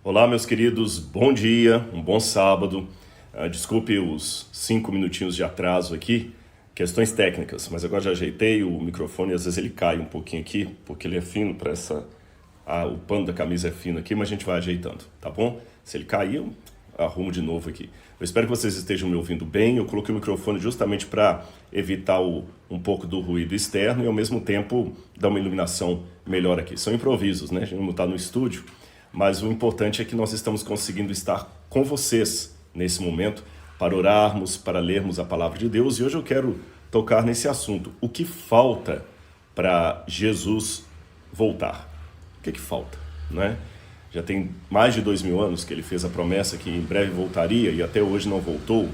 Olá, meus queridos, bom dia, um bom sábado. Desculpe os 5 minutinhos de atraso aqui, questões técnicas, mas agora já ajeitei o microfone e às vezes ele cai um pouquinho aqui, porque ele é fino para o pano da camisa é fino aqui, mas a gente vai ajeitando, tá bom? Se ele cair, eu arrumo de novo aqui. Eu espero que vocês estejam me ouvindo bem. Eu coloquei o microfone justamente para evitar um pouco do ruído externo e ao mesmo tempo dar uma iluminação melhor aqui. São improvisos, né? A gente não está no estúdio, mas o importante é que nós estamos conseguindo estar com vocês nesse momento para orarmos, para lermos a palavra de Deus. E hoje eu quero tocar nesse assunto. O que falta para Jesus voltar? O que falta, né? Já tem mais de 2000 anos que ele fez a promessa que em breve voltaria e até hoje não voltou.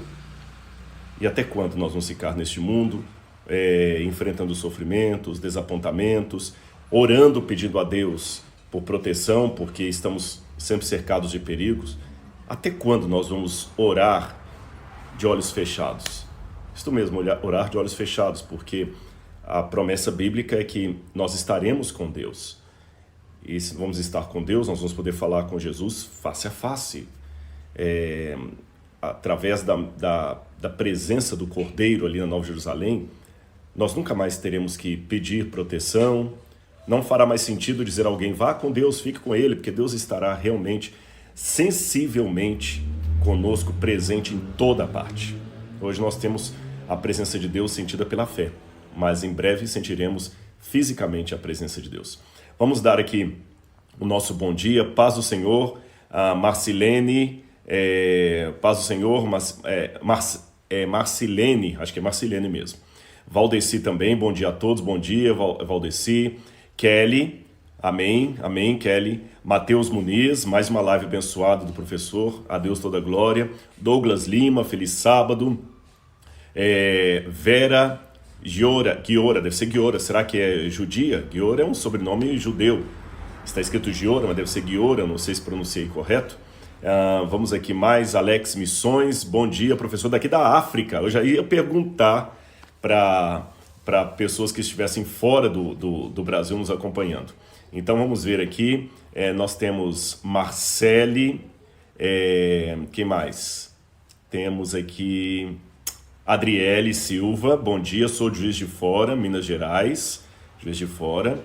E até quando nós vamos ficar neste mundo, enfrentando sofrimentos, desapontamentos, orando, pedindo a Deus por proteção, porque estamos sempre cercados de perigos? Até quando nós vamos orar de olhos fechados? Isto mesmo, orar de olhos fechados, porque a promessa bíblica é que nós estaremos com Deus. E se vamos estar com Deus, nós vamos poder falar com Jesus face a face, através da presença do Cordeiro ali na Nova Jerusalém. Nós nunca mais teremos que pedir proteção, não fará mais sentido dizer a alguém, vá com Deus, fique com Ele, porque Deus estará realmente, sensivelmente conosco, presente em toda parte. Hoje nós temos a presença de Deus sentida pela fé, mas em breve sentiremos fisicamente a presença de Deus. Vamos dar aqui o nosso bom dia, paz do Senhor, a Marcilene, paz do Senhor, Marcilene, acho que é Marcilene mesmo. Valdeci também, bom dia a todos, bom dia, Valdeci. Kelly, amém, Kelly. Mateus Muniz, mais uma live abençoada do professor, a Deus toda a glória. Douglas Lima, feliz sábado. Vera Giora, deve ser Giora, será que é judia? Giora é um sobrenome judeu, está escrito Giora, mas deve ser Giora, não sei se pronunciei correto. Vamos aqui mais, Alex Missões, bom dia, professor daqui da África. Eu já ia perguntar para pessoas que estivessem fora do Brasil nos acompanhando. Então vamos ver aqui, nós temos Marcele, quem mais? Temos aqui Adriele Silva, bom dia, sou de Juiz de Fora, Minas Gerais, Juiz de Fora.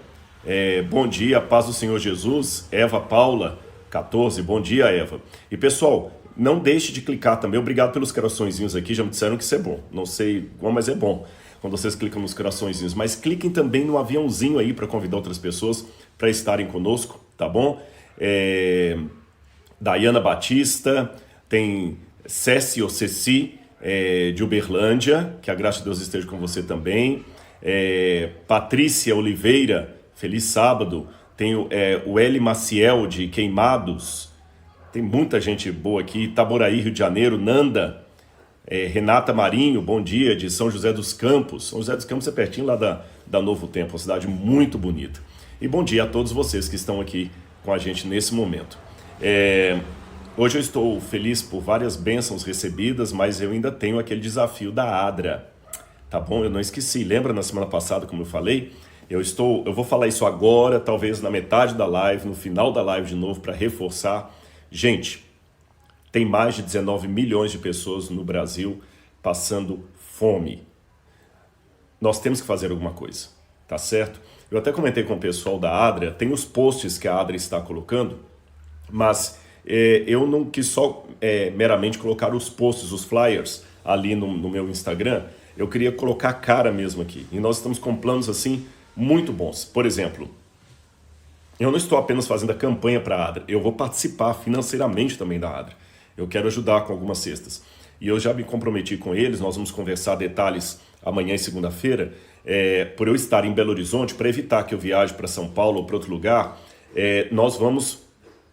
Bom dia, paz do Senhor Jesus. Eva Paula, 14, bom dia, Eva. E pessoal, não deixe de clicar também, obrigado pelos coraçõezinhos aqui, já me disseram que isso é bom, não sei como, mas é bom quando vocês clicam nos coraçõezinhos, mas cliquem também no aviãozinho aí para convidar outras pessoas para estarem conosco, tá bom? Dayana Batista, tem Ceci, de Uberlândia, que a graça de Deus esteja com você também. Patrícia Oliveira, feliz sábado. Tem o Eli Maciel de Queimados, tem muita gente boa aqui. Itaboraí, Rio de Janeiro. Nanda, Renata Marinho, bom dia, de São José dos Campos. São José dos Campos é pertinho lá da Novo Tempo, uma cidade muito bonita. E bom dia a todos vocês que estão aqui com a gente nesse momento. Hoje eu estou feliz por várias bênçãos recebidas, mas eu ainda tenho aquele desafio da ADRA, tá bom? Eu não esqueci, lembra na semana passada, como eu falei? Eu vou falar isso agora, talvez na metade da live, no final da live de novo, para reforçar. Gente, tem mais de 19 milhões de pessoas no Brasil passando fome. Nós temos que fazer alguma coisa, tá certo? Eu até comentei com o pessoal da ADRA, tem os posts que a ADRA está colocando, mas eu não quis só meramente colocar os posts, os flyers ali no meu Instagram, eu queria colocar a cara mesmo aqui. E nós estamos com planos assim muito bons. Por exemplo, eu não estou apenas fazendo a campanha para a ADRA, eu vou participar financeiramente também da ADRA. Eu quero ajudar com algumas cestas. E eu já me comprometi com eles, nós vamos conversar detalhes amanhã e segunda-feira, por eu estar em Belo Horizonte, para evitar que eu viaje para São Paulo ou para outro lugar, nós vamos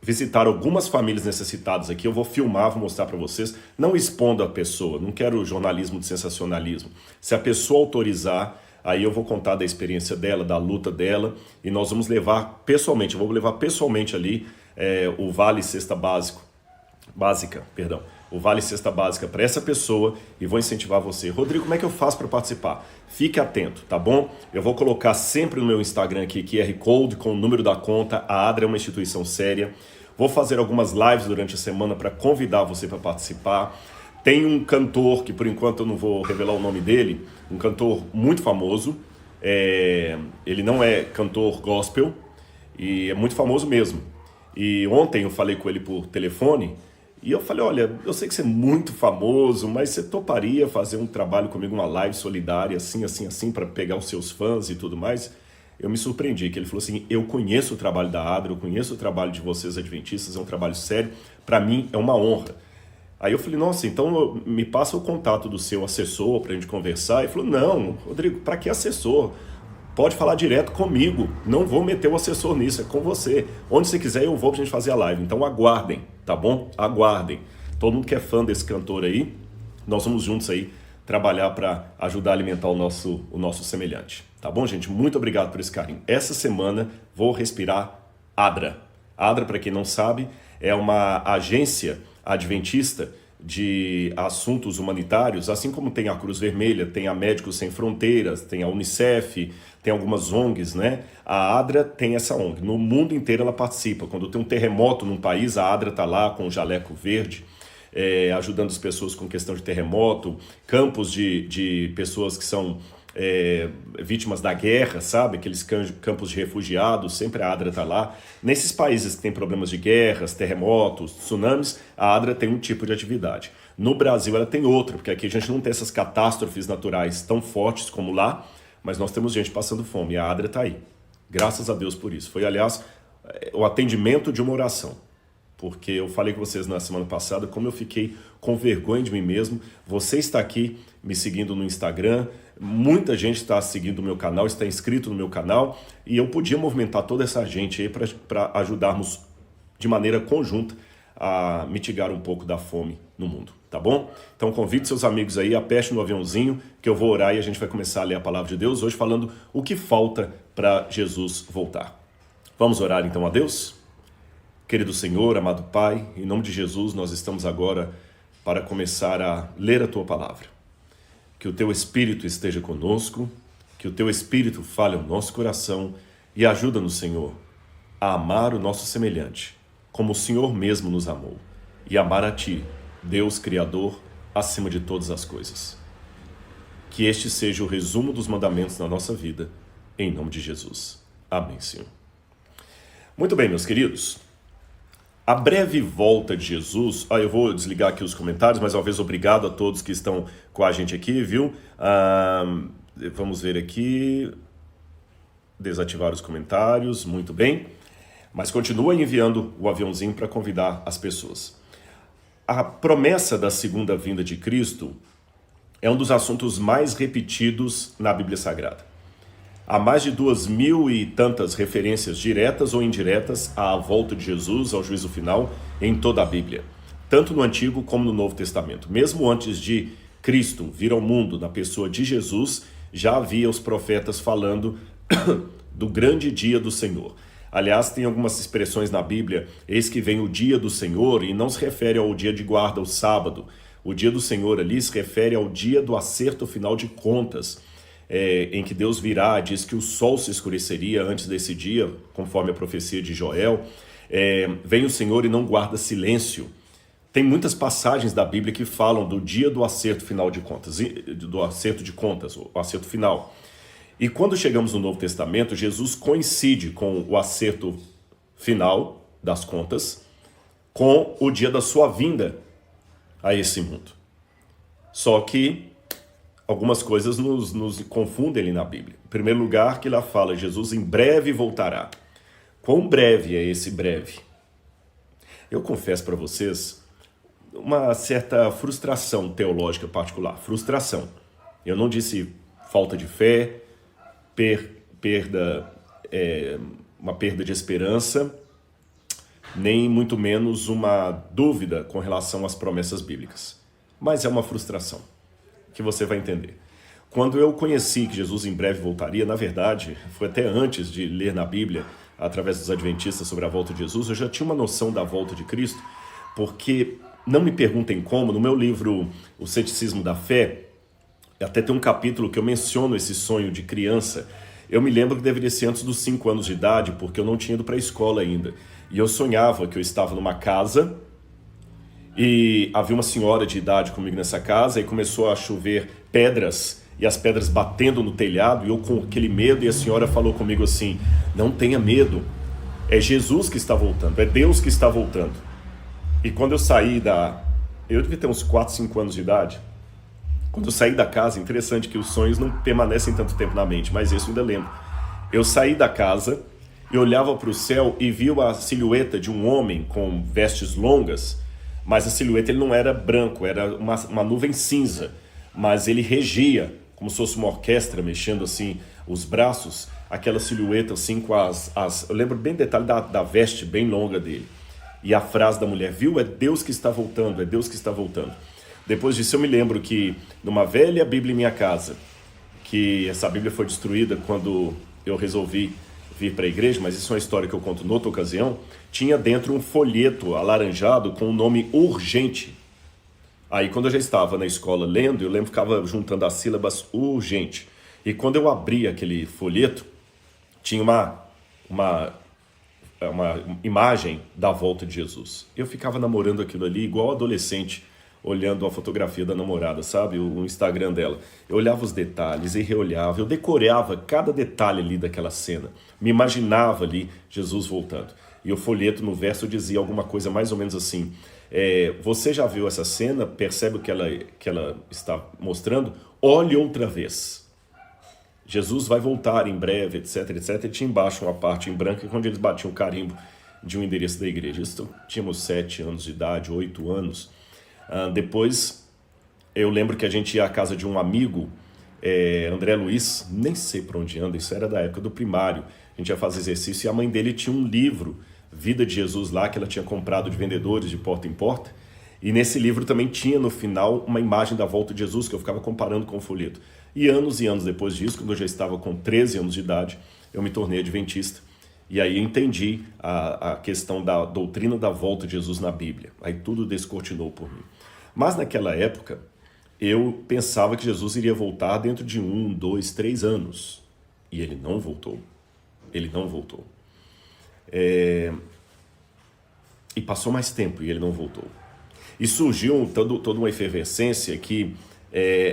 visitar algumas famílias necessitadas aqui. Eu vou filmar, vou mostrar para vocês, não expondo a pessoa, não quero jornalismo de sensacionalismo. Se a pessoa autorizar, aí eu vou contar da experiência dela, da luta dela, e nós vamos levar pessoalmente, eu vou levar pessoalmente ali o Vale Cesta Básica, o Vale Cesta Básica para essa pessoa e vou incentivar você. Rodrigo, como é que eu faço para participar? Fique atento, tá bom? Eu vou colocar sempre no meu Instagram aqui QR Code com o número da conta. A ADRA é uma instituição séria. Vou fazer algumas lives durante a semana para convidar você para participar. Tem um cantor, que por enquanto eu não vou revelar o nome dele, um cantor muito famoso. Ele não é cantor gospel, e é muito famoso mesmo. E ontem eu falei com ele por telefone, e eu falei, olha, eu sei que você é muito famoso, mas você toparia fazer um trabalho comigo, uma live solidária, assim, para pegar os seus fãs e tudo mais? Eu me surpreendi, que ele falou assim, eu conheço o trabalho da Adra, eu conheço o trabalho de vocês adventistas, é um trabalho sério, para mim é uma honra. Aí eu falei, nossa, então me passa o contato do seu assessor pra gente conversar. Ele falou, não, Rodrigo, para que assessor? Pode falar direto comigo, não vou meter o assessor nisso, é com você. Onde você quiser eu vou pra gente fazer a live, então aguardem, tá bom? Aguardem. Todo mundo que é fã desse cantor aí, nós vamos juntos aí trabalhar para ajudar a alimentar o nosso semelhante. Tá bom, gente? Muito obrigado por esse carinho. Essa semana vou respirar Adra. Adra, para quem não sabe, é uma agência adventista de assuntos humanitários, assim como tem a Cruz Vermelha, tem a Médicos Sem Fronteiras, tem a Unicef, tem algumas ONGs, né? A Adra tem essa ONG. No mundo inteiro ela participa. Quando tem um terremoto num país, a Adra está lá com o jaleco verde, ajudando as pessoas com questão de terremoto, campos de pessoas que são vítimas da guerra, sabe? Aqueles campos de refugiados, sempre a Adra está lá. Nesses países que têm problemas de guerras, terremotos, tsunamis, a Adra tem um tipo de atividade. No Brasil ela tem outra, porque aqui a gente não tem essas catástrofes naturais tão fortes como lá, mas nós temos gente passando fome e a Adra está aí. Graças a Deus por isso. Foi, aliás, o atendimento de uma oração. Porque eu falei com vocês na semana passada como eu fiquei com vergonha de mim mesmo. Você está aqui me seguindo no Instagram, muita gente está seguindo o meu canal, está inscrito no meu canal, e eu podia movimentar toda essa gente aí para ajudarmos de maneira conjunta a mitigar um pouco da fome no mundo, tá bom? Então convide seus amigos aí, aperte no aviãozinho, que eu vou orar e a gente vai começar a ler a palavra de Deus, hoje falando o que falta para Jesus voltar. Vamos orar então a Deus? Querido Senhor, amado Pai, em nome de Jesus, nós estamos agora para começar a ler a Tua Palavra. Que o Teu Espírito esteja conosco, que o Teu Espírito fale ao nosso coração e ajuda-nos, Senhor, a amar o nosso semelhante, como o Senhor mesmo nos amou, e amar a Ti, Deus Criador, acima de todas as coisas. Que este seja o resumo dos mandamentos na nossa vida, em nome de Jesus. Amém, Senhor. Muito bem, meus queridos. A breve volta de Jesus, eu vou desligar aqui os comentários, mas uma vez obrigado a todos que estão com a gente aqui, viu? Vamos ver aqui, desativar os comentários, muito bem. Mas continua enviando o aviãozinho para convidar as pessoas. A promessa da segunda vinda de Cristo é um dos assuntos mais repetidos na Bíblia Sagrada. Há mais de 2.000 e tantas referências diretas ou indiretas à volta de Jesus ao juízo final em toda a Bíblia, tanto no Antigo como no Novo Testamento. Mesmo antes de Cristo vir ao mundo na pessoa de Jesus, já havia os profetas falando do grande dia do Senhor. Aliás, tem algumas expressões na Bíblia, eis que vem o dia do Senhor, e não se refere ao dia de guarda, o sábado. O dia do Senhor ali se refere ao dia do acerto final de contas, em que Deus virá, diz que o sol se escureceria antes desse dia, conforme a profecia de Joel. Vem o Senhor e não guarda silêncio. Tem muitas passagens da Bíblia que falam do dia do acerto final de contas, do acerto de contas, o acerto final. E quando chegamos no Novo Testamento, Jesus coincide com o acerto final das contas com o dia da sua vinda a esse mundo. Só que algumas coisas nos confundem ali na Bíblia. Em primeiro lugar, que lá fala, Jesus em breve voltará. Quão breve é esse breve? Eu confesso para vocês uma certa frustração teológica particular. Frustração. Eu não disse falta de fé, uma perda de esperança, nem muito menos uma dúvida com relação às promessas bíblicas. Mas é uma frustração, que você vai entender. Quando eu conheci que Jesus em breve voltaria, na verdade, foi até antes de ler na Bíblia, através dos adventistas sobre a volta de Jesus, eu já tinha uma noção da volta de Cristo, porque, não me perguntem como, no meu livro O Ceticismo da Fé, até tem um capítulo que eu menciono esse sonho de criança, Eu me lembro que deveria ser antes dos 5 anos de idade, porque eu não tinha ido para a escola ainda. E eu sonhava que eu estava numa casa e havia uma senhora de idade comigo nessa casa e começou a chover pedras e as pedras batendo no telhado e eu com aquele medo e a senhora falou comigo assim, não tenha medo, é Jesus que está voltando, é Deus que está voltando. E quando eu saí eu devia ter uns 4, 5 anos de idade, quando eu saí da casa, interessante que os sonhos não permanecem tanto tempo na mente, mas isso eu ainda lembro. Eu saí da casa e olhava para o céu e vi a silhueta de um homem com vestes longas, mas a silhueta ele não era branco, era uma nuvem cinza, mas ele regia, como se fosse uma orquestra, mexendo assim os braços, aquela silhueta assim com eu lembro bem detalhe da veste bem longa dele. E a frase da mulher, viu? É Deus que está voltando, é Deus que está voltando. Depois disso eu me lembro que numa velha Bíblia em minha casa, que essa Bíblia foi destruída quando eu resolvi vir para a igreja, mas isso é uma história que eu conto noutra ocasião, tinha dentro um folheto alaranjado com o nome urgente. Aí quando eu já estava na escola lendo, eu lembro que ficava juntando as sílabas urgente. E quando eu abri aquele folheto, tinha uma imagem da volta de Jesus. Eu ficava namorando aquilo ali igual adolescente, olhando a fotografia da namorada, sabe? O Instagram dela. Eu olhava os detalhes e reolhava, eu decorava cada detalhe ali daquela cena. Me imaginava ali Jesus voltando. E o folheto no verso dizia alguma coisa mais ou menos assim, você já viu essa cena? Percebe o que ela está mostrando? Olhe outra vez. Jesus vai voltar em breve, etc, etc. E tinha embaixo uma parte em branco onde eles batiam o carimbo de um endereço da igreja. Isso, tínhamos 7 anos de idade, 8 anos. Depois, eu lembro que a gente ia à casa de um amigo, André Luiz, nem sei para onde anda, isso era da época do primário. A gente ia fazer exercício e a mãe dele tinha um livro, Vida de Jesus lá, que ela tinha comprado de vendedores de porta em porta. E nesse livro também tinha no final uma imagem da volta de Jesus, que eu ficava comparando com o folheto. E anos depois disso, quando eu já estava com 13 anos de idade, eu me tornei adventista. E aí eu entendi a questão da doutrina da volta de Jesus na Bíblia. Aí tudo descortinou por mim. Mas naquela época, eu pensava que Jesus iria voltar dentro de 1, 2, 3 anos. E ele não voltou. Ele não voltou. E passou mais tempo e ele não voltou. E surgiu toda uma efervescência que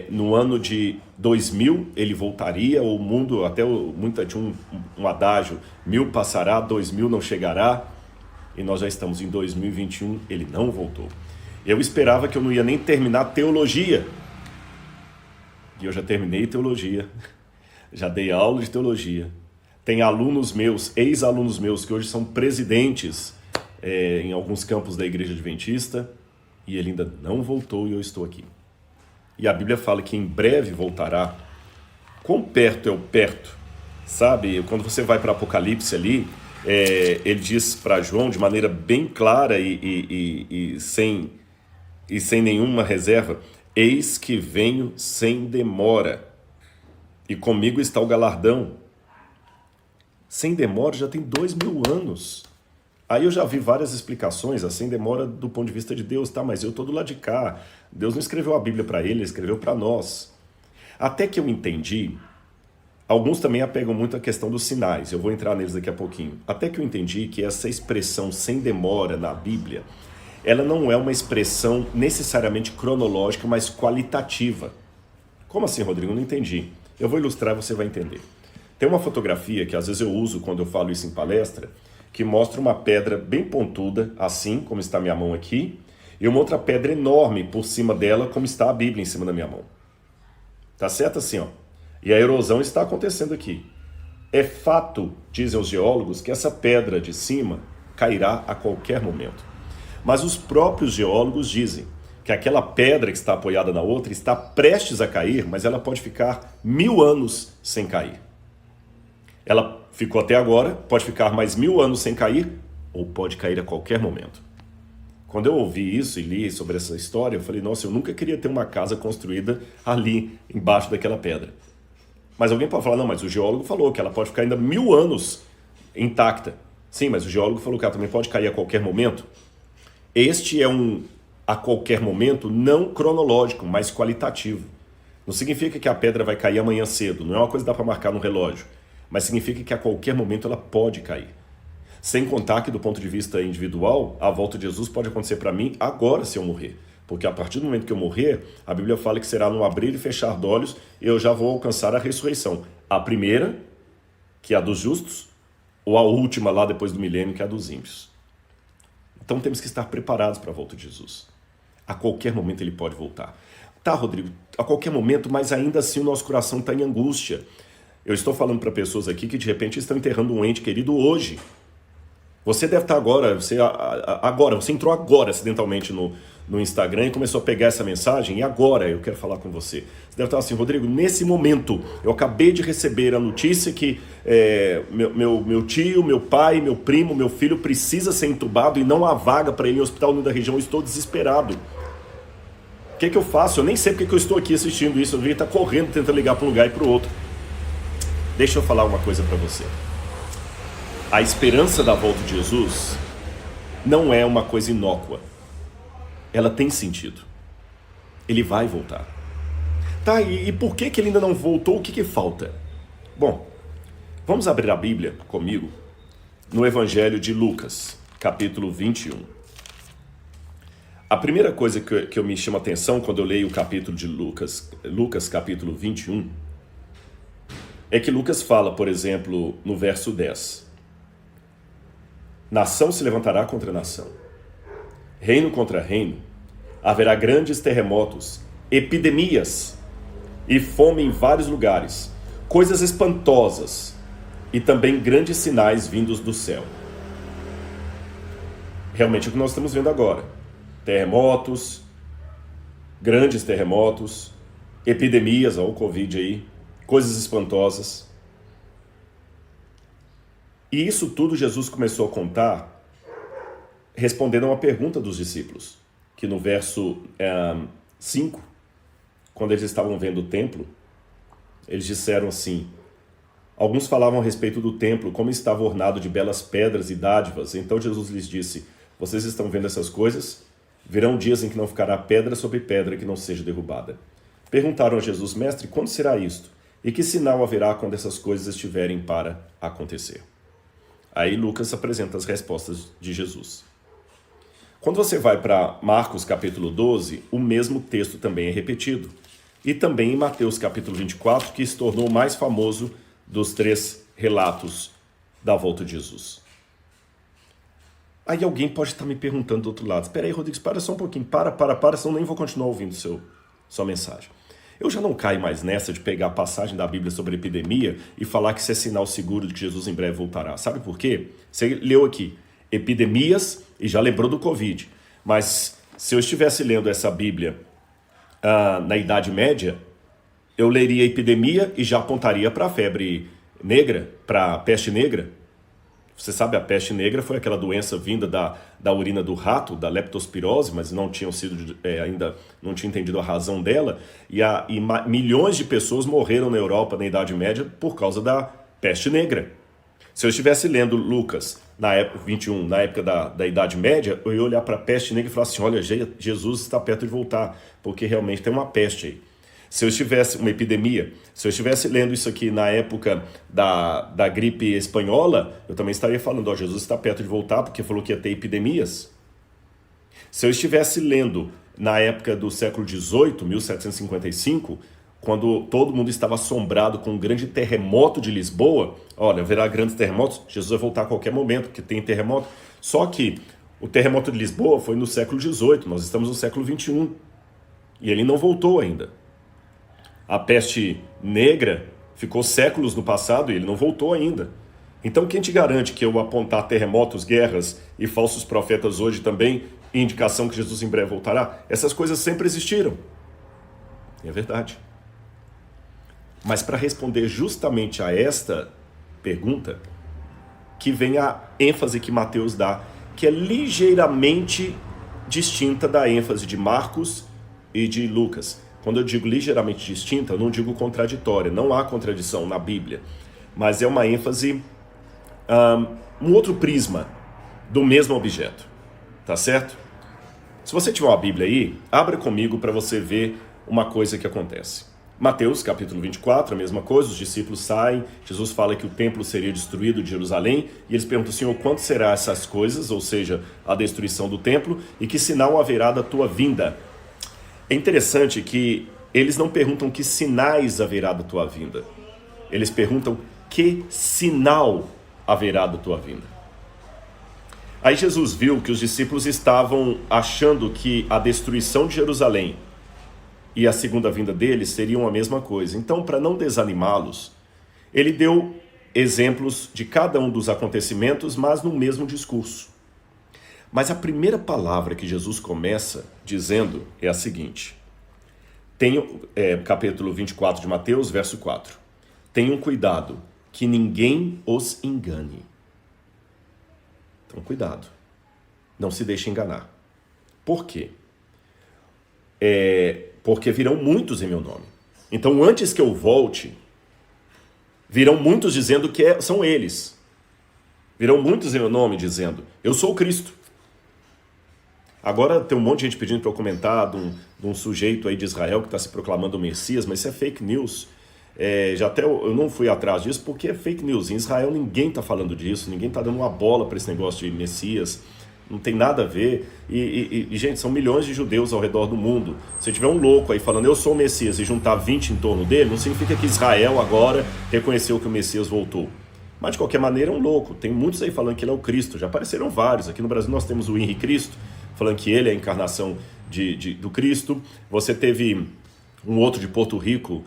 no ano de 2000 ele voltaria, o mundo, tinha um adágio, 1000 passará, 2000 não chegará, e nós já estamos em 2021, ele não voltou. Eu esperava que eu não ia nem terminar teologia, e eu já terminei teologia, já dei aula de teologia, tem alunos meus, ex-alunos meus, que hoje são presidentes em alguns campos da Igreja Adventista, e ele ainda não voltou e eu estou aqui. E a Bíblia fala que em breve voltará. Quão perto é o perto? Sabe, quando você vai para Apocalipse ali, ele diz para João de maneira bem clara e sem nenhuma reserva, eis que venho sem demora, e comigo está o galardão. Sem demora já tem 2000 anos. Aí eu já vi várias explicações, assim, demora do ponto de vista de Deus, tá? Mas eu tô do lado de cá. Deus não escreveu a Bíblia para ele escreveu para nós. Até que eu entendi, alguns também apegam muito a questão dos sinais, eu vou entrar neles daqui a pouquinho. Até que eu entendi que essa expressão sem demora na Bíblia, ela não é uma expressão necessariamente cronológica, mas qualitativa. Como assim, Rodrigo? Não entendi. Eu vou ilustrar e você vai entender. Tem uma fotografia que às vezes eu uso quando eu falo isso em palestra, que mostra uma pedra bem pontuda, assim como está a minha mão aqui, e uma outra pedra enorme por cima dela, como está a Bíblia em cima da minha mão. Tá certo assim, ó. E a erosão está acontecendo aqui. É fato, dizem os geólogos, que essa pedra de cima cairá a qualquer momento. Mas os próprios geólogos dizem que aquela pedra que está apoiada na outra está prestes a cair, mas ela pode ficar 1000 anos sem cair. Ela ficou até agora, pode ficar mais 1000 anos sem cair, ou pode cair a qualquer momento. Quando eu ouvi isso e li sobre essa história, eu falei, nossa, eu nunca queria ter uma casa construída ali, embaixo daquela pedra. Mas alguém pode falar, não, mas o geólogo falou que ela pode ficar ainda 1000 anos intacta. Sim, mas o geólogo falou que ela também pode cair a qualquer momento. Este é um a qualquer momento não cronológico, mas qualitativo. Não significa que a pedra vai cair amanhã cedo, não é uma coisa que dá para marcar no relógio. mas significa que a qualquer momento ela pode cair. Sem contar que, do ponto de vista individual, a volta de Jesus pode acontecer para mim agora, se eu morrer. Porque a partir do momento que eu morrer, a Bíblia fala que será no abrir e fechar de olhos, e eu já vou alcançar a ressurreição. A primeira, que é a dos justos, ou a última lá depois do milênio, que é a dos ímpios. Então temos que estar preparados para a volta de Jesus. A qualquer momento ele pode voltar. Tá, Rodrigo, a qualquer momento, mas ainda assim o nosso coração está em angústia. Eu estou falando para pessoas aqui que de repente estão enterrando um ente querido hoje. Você deve estar agora, você entrou agora acidentalmente no Instagram e começou a pegar essa mensagem, e agora eu quero falar com você. Você deve estar assim: Rodrigo, nesse momento eu acabei de receber a notícia que meu tio, meu pai, meu primo, meu filho precisa ser entubado e não há vaga para ele em hospital da região, eu estou desesperado. O que eu faço? Eu nem sei porque que eu estou aqui assistindo isso, eu devia estar correndo, tentando ligar para um lugar e para o outro. Deixa eu falar uma coisa para você. A esperança da volta de Jesus não é uma coisa inócua. Ela tem sentido. Ele vai voltar. Tá, e por que ele ainda não voltou? O que falta? Bom, vamos abrir a Bíblia comigo no Evangelho de Lucas, capítulo 21. A primeira coisa que eu me chama a atenção quando eu leio o capítulo de Lucas capítulo 21, é que Lucas fala, por exemplo, no verso 10. Nação se levantará contra nação, reino contra reino, haverá grandes terremotos, epidemias e fome em vários lugares, coisas espantosas e também grandes sinais vindos do céu. Realmente é o que nós estamos vendo agora: terremotos, grandes terremotos, epidemias, ó, o Covid aí, coisas espantosas. E isso tudo Jesus começou a contar respondendo a uma pergunta dos discípulos, que no verso 5, quando eles estavam vendo o templo, eles disseram assim: alguns falavam a respeito do templo, como estava ornado de belas pedras e dádivas. Então Jesus lhes disse: vocês estão vendo essas coisas? Virão dias em que não ficará pedra sobre pedra que não seja derrubada. Perguntaram a Jesus: mestre, quando será isto? E que sinal haverá quando essas coisas estiverem para acontecer? Aí Lucas apresenta as respostas de Jesus. Quando você vai para Marcos capítulo 12, o mesmo texto também é repetido. E também em Mateus capítulo 24, que se tornou o mais famoso dos 3 relatos da volta de Jesus. Aí alguém pode estar me perguntando do outro lado: espera aí, Rodrigo, para só um pouquinho, para, senão nem vou continuar ouvindo sua mensagem. Eu já não caio mais nessa de pegar a passagem da Bíblia sobre epidemia e falar que isso é sinal seguro de que Jesus em breve voltará. Sabe por quê? Você leu aqui epidemias e já lembrou do Covid. Mas se eu estivesse lendo essa Bíblia na Idade Média, eu leria epidemia e já apontaria para a febre negra, para a peste negra. Você sabe, a peste negra foi aquela doença vinda da urina do rato, da leptospirose, mas não tinham sido ainda não tinha entendido a razão dela, e milhões de pessoas morreram na Europa na Idade Média por causa da peste negra. Se eu estivesse lendo Lucas na época 21, na época da Idade Média, eu ia olhar para a peste negra e falar assim: olha, Jesus está perto de voltar, porque realmente tem uma peste aí. Se eu estivesse, uma epidemia, se eu estivesse lendo isso aqui na época da gripe espanhola, eu também estaria falando: ó, Jesus está perto de voltar, porque falou que ia ter epidemias. Se eu estivesse lendo na época do século XVIII, 1755, quando todo mundo estava assombrado com um grande terremoto de Lisboa, olha, haverá grandes terremotos, Jesus vai voltar a qualquer momento, porque tem terremoto. Só que o terremoto de Lisboa foi no século XVIII, nós estamos no século XXI, e ele não voltou ainda. A peste negra ficou séculos no passado e ele não voltou ainda. Então quem te garante que eu apontar terremotos, guerras e falsos profetas hoje também, indicação que Jesus em breve voltará? Essas coisas sempre existiram. É verdade. Mas para responder justamente a esta pergunta, que vem a ênfase que Mateus dá, que é ligeiramente distinta da ênfase de Marcos e de Lucas. Quando eu digo ligeiramente distinta, eu não digo contraditória, não há contradição na Bíblia, mas é uma ênfase, um outro prisma do mesmo objeto, tá certo? Se você tiver uma Bíblia aí, abra comigo para você ver uma coisa que acontece. Mateus capítulo 24, a mesma coisa, os discípulos saem, Jesus fala que o templo seria destruído de Jerusalém, e eles perguntam, Senhor, quando será essas coisas, ou seja, a destruição do templo, e que sinal haverá da tua vinda? É interessante que eles não perguntam que sinais haverá da tua vinda, eles perguntam que sinal haverá da tua vinda. Aí Jesus viu que os discípulos estavam achando que a destruição de Jerusalém e a segunda vinda deles seriam a mesma coisa. Então, para não desanimá-los, ele deu exemplos de cada um dos acontecimentos, mas no mesmo discurso. Mas a primeira palavra que Jesus começa dizendo é a seguinte. Capítulo 24 de Mateus, verso 4. Tenham cuidado, que ninguém os engane. Então, cuidado. Não se deixe enganar. Por quê? Porque virão muitos em meu nome. Então, antes que eu volte, virão muitos dizendo que são eles. Virão muitos em meu nome dizendo, eu sou o Cristo. Agora tem um monte de gente pedindo para eu comentar de um sujeito aí de Israel que está se proclamando o Messias, mas isso é fake news. Eu não fui atrás disso porque é fake news. Em Israel ninguém está falando disso, ninguém está dando uma bola para esse negócio de Messias. Não tem nada a ver. Gente, são milhões de judeus ao redor do mundo. Se tiver um louco aí falando, eu sou o Messias, e juntar 20 em torno dele, não significa que Israel agora reconheceu que o Messias voltou. Mas, de qualquer maneira, é um louco. Tem muitos aí falando que ele é o Cristo. Já apareceram vários. Aqui no Brasil nós temos o Henri Cristo, falando que ele é a encarnação do Cristo. Você teve um outro de Porto Rico,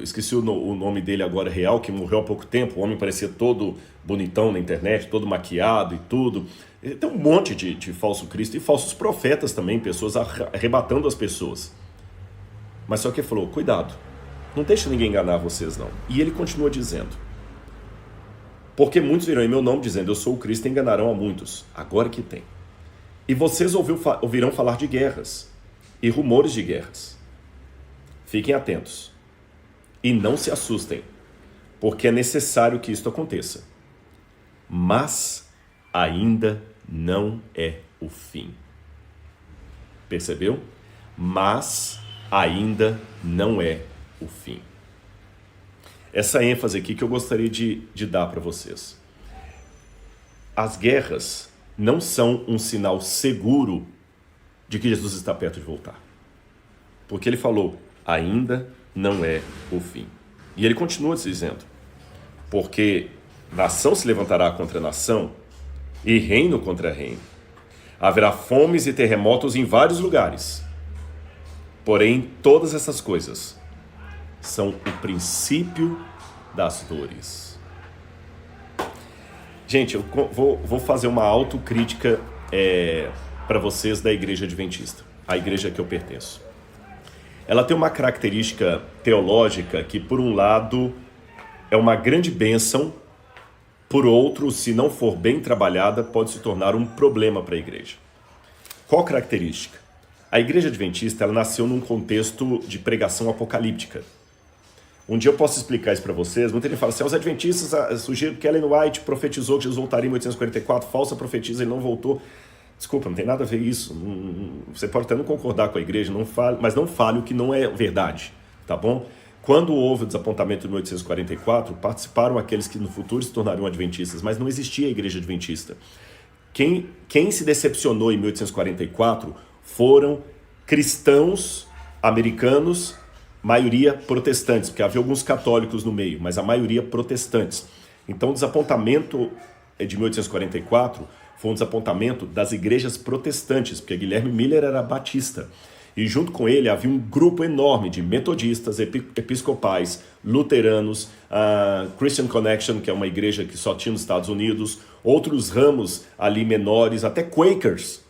esqueci o nome dele agora real, que morreu há pouco tempo. O homem parecia todo bonitão na internet, todo maquiado e tudo. Tem um monte de falso Cristo e falsos profetas também, pessoas arrebatando as pessoas. Mas só que ele falou, cuidado, não deixa ninguém enganar vocês não. E ele continua dizendo, porque muitos virão em meu nome dizendo, eu sou o Cristo, e enganarão a muitos. Agora que tem. E vocês ouvirão falar de guerras e rumores de guerras. Fiquem atentos e não se assustem, porque é necessário que isto aconteça. Mas ainda não é o fim. Percebeu? Mas ainda não é o fim. Essa ênfase aqui que eu gostaria de dar para vocês. As guerras não são um sinal seguro de que Jesus está perto de voltar. Porque ele falou, ainda não é o fim. E ele continua dizendo, porque nação se levantará contra nação e reino contra reino. Haverá fomes e terremotos em vários lugares. Porém, todas essas coisas são o princípio das dores. Gente, eu vou fazer uma autocrítica para vocês da Igreja Adventista, a igreja que eu pertenço. Ela tem uma característica teológica que, por um lado, é uma grande bênção, por outro, se não for bem trabalhada, pode se tornar um problema para a igreja. Qual característica? A Igreja Adventista ela nasceu num contexto de pregação apocalíptica. Um dia eu posso explicar isso para vocês. Muita gente fala assim, os adventistas, sugiro que Ellen White profetizou que Jesus voltaria em 1844, falsa profetisa, ele não voltou. Desculpa, não tem nada a ver isso. Você pode até não concordar com a igreja, mas não fale o que não é verdade, tá bom? Quando houve o desapontamento de 1844, participaram aqueles que no futuro se tornariam adventistas, mas não existia a Igreja Adventista. Quem se decepcionou em 1844 foram cristãos americanos, maioria protestantes, porque havia alguns católicos no meio, mas a maioria protestantes. Então o desapontamento de 1844 foi um desapontamento das igrejas protestantes, porque Guilherme Miller era batista. E junto com ele havia um grupo enorme de metodistas, episcopais, luteranos, Christian Connection, que é uma igreja que só tinha nos Estados Unidos, outros ramos ali menores, até Quakers.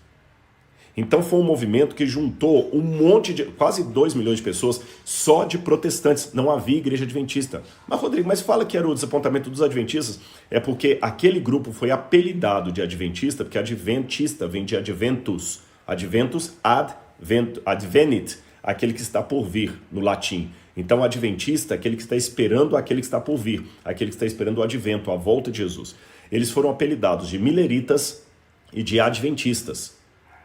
Então foi um movimento que juntou um monte de, quase 2 milhões de pessoas só de protestantes. Não havia igreja adventista. Mas Rodrigo, mas fala que era o desapontamento dos adventistas. É porque aquele grupo foi apelidado de adventista, porque adventista vem de adventus. Adventus, advenit, aquele que está por vir, no latim. Então adventista é aquele que está esperando aquele que está por vir, aquele que está esperando o advento, a volta de Jesus. Eles foram apelidados de milleritas e de adventistas.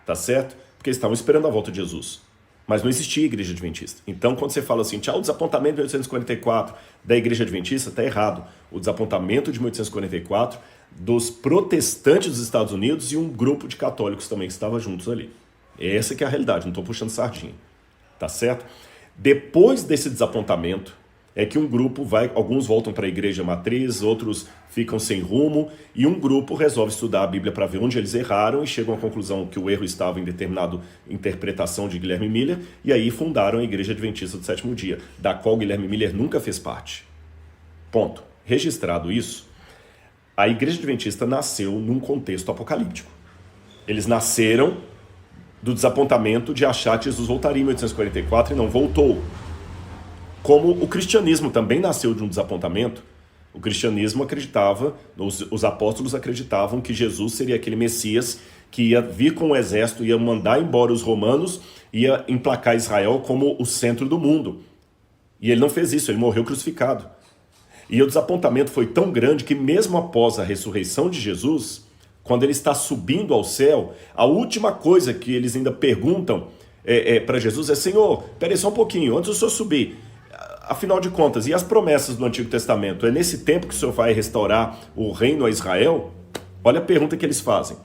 Tá certo? Porque eles estavam esperando a volta de Jesus. mas não existia igreja adventista. Então, quando você fala assim, tchau, o desapontamento de 1844 da igreja adventista, está errado. O desapontamento de 1844 dos protestantes dos Estados Unidos e um grupo de católicos também que estava juntos ali. Essa que é a realidade, não estou puxando sardinha, tá certo? Depois desse desapontamento, é que um grupo vai, alguns voltam para a igreja matriz, outros ficam sem rumo, e um grupo resolve estudar a Bíblia para ver onde eles erraram e chegam à conclusão que o erro estava em determinada interpretação de Guilherme Miller, e aí fundaram a Igreja Adventista do Sétimo Dia, da qual Guilherme Miller nunca fez parte. Ponto. Registrado isso, a Igreja Adventista nasceu num contexto apocalíptico. Eles nasceram do desapontamento de achar que Jesus voltaria em 1844 e não voltou. Como o cristianismo também nasceu de um desapontamento, o cristianismo acreditava, os apóstolos acreditavam que Jesus seria aquele Messias que ia vir com o exército, ia mandar embora os romanos, ia emplacar Israel como o centro do mundo. E ele não fez isso, ele morreu crucificado. E o desapontamento foi tão grande que mesmo após a ressurreição de Jesus, quando ele está subindo ao céu, a última coisa que eles ainda perguntam para Jesus é: Senhor, peraí só um pouquinho, antes do Senhor subir, afinal de contas, e as promessas do Antigo Testamento? É nesse tempo que o Senhor vai restaurar o reino a Israel? Olha a pergunta que eles fazem.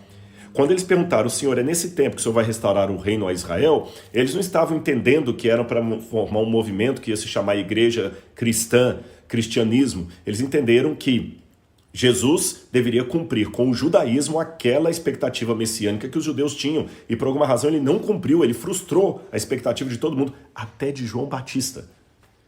Quando eles perguntaram: Senhor, é nesse tempo que o Senhor vai restaurar o reino a Israel? Eles não estavam entendendo que era para formar um movimento que ia se chamar Igreja Cristã, cristianismo. Eles entenderam que Jesus deveria cumprir com o judaísmo aquela expectativa messiânica que os judeus tinham. E por alguma razão ele não cumpriu, ele frustrou a expectativa de todo mundo, até de João Batista.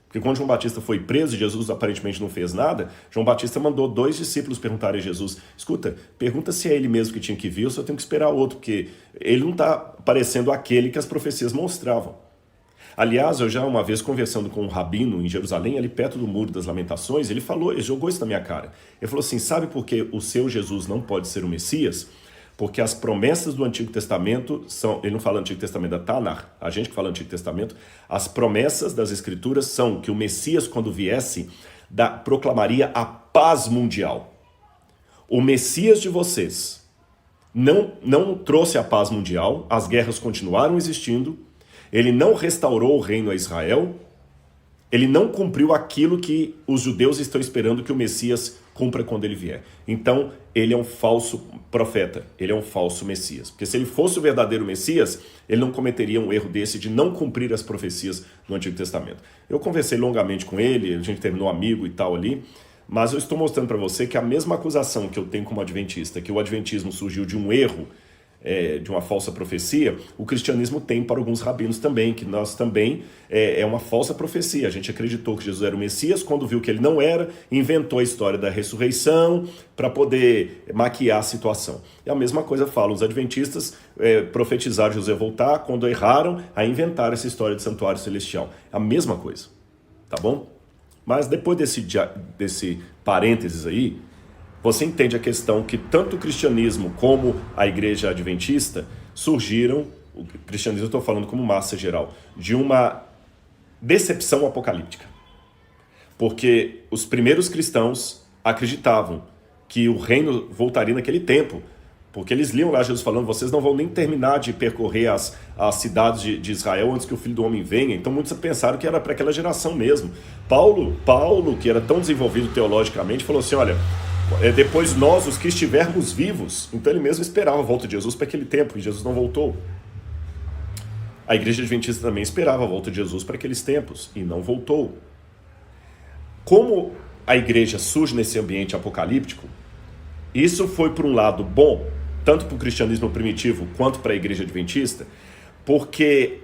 Porque quando João Batista foi preso e Jesus aparentemente não fez nada, João Batista mandou 2 discípulos perguntarem a Jesus: escuta, pergunta se é ele mesmo que tinha que vir ou se eu tenho que esperar outro, porque ele não está parecendo aquele que as profecias mostravam. Aliás, eu já uma vez conversando com um rabino em Jerusalém, ali perto do Muro das Lamentações, ele jogou isso na minha cara. Ele falou assim: sabe por que o seu Jesus não pode ser o Messias? Porque as promessas do Antigo Testamento são, ele não fala Antigo Testamento da Tanakh, a gente que fala Antigo Testamento, as promessas das Escrituras são que o Messias, quando viesse, proclamaria a paz mundial. O Messias de vocês não trouxe a paz mundial, as guerras continuaram existindo, ele não restaurou o reino a Israel, ele não cumpriu aquilo que os judeus estão esperando que o Messias cumpra quando ele vier. Então, ele é um falso profeta, ele é um falso Messias. Porque se ele fosse o verdadeiro Messias, ele não cometeria um erro desse de não cumprir as profecias do Antigo Testamento. Eu conversei longamente com ele, a gente terminou amigo e tal ali, mas eu estou mostrando para você que a mesma acusação que eu tenho como adventista, que o adventismo surgiu de um erro, de uma falsa profecia, o cristianismo tem para alguns rabinos também, que nós também é uma falsa profecia. A gente acreditou que Jesus era o Messias, quando viu que ele não era, inventou a história da ressurreição para poder maquiar a situação. E a mesma coisa falam os adventistas, profetizaram Jesus ia voltar, quando erraram, a inventar essa história de santuário celestial. A mesma coisa, tá bom? Mas depois desse parênteses aí, você entende a questão que tanto o cristianismo como a igreja adventista surgiram, o cristianismo eu estou falando como massa geral, de uma decepção apocalíptica. Porque os primeiros cristãos acreditavam que o reino voltaria naquele tempo, porque eles liam lá Jesus falando: vocês não vão nem terminar de percorrer as cidades de Israel antes que o Filho do Homem venha. Então muitos pensaram que era para aquela geração mesmo. Paulo, que era tão desenvolvido teologicamente, falou assim: olha, depois nós, os que estivermos vivos. Então ele mesmo esperava a volta de Jesus para aquele tempo, e Jesus não voltou. A igreja adventista também esperava a volta de Jesus para aqueles tempos, e não voltou. Como a igreja surge nesse ambiente apocalíptico, isso foi por um lado bom, tanto para o cristianismo primitivo quanto para a igreja adventista, porque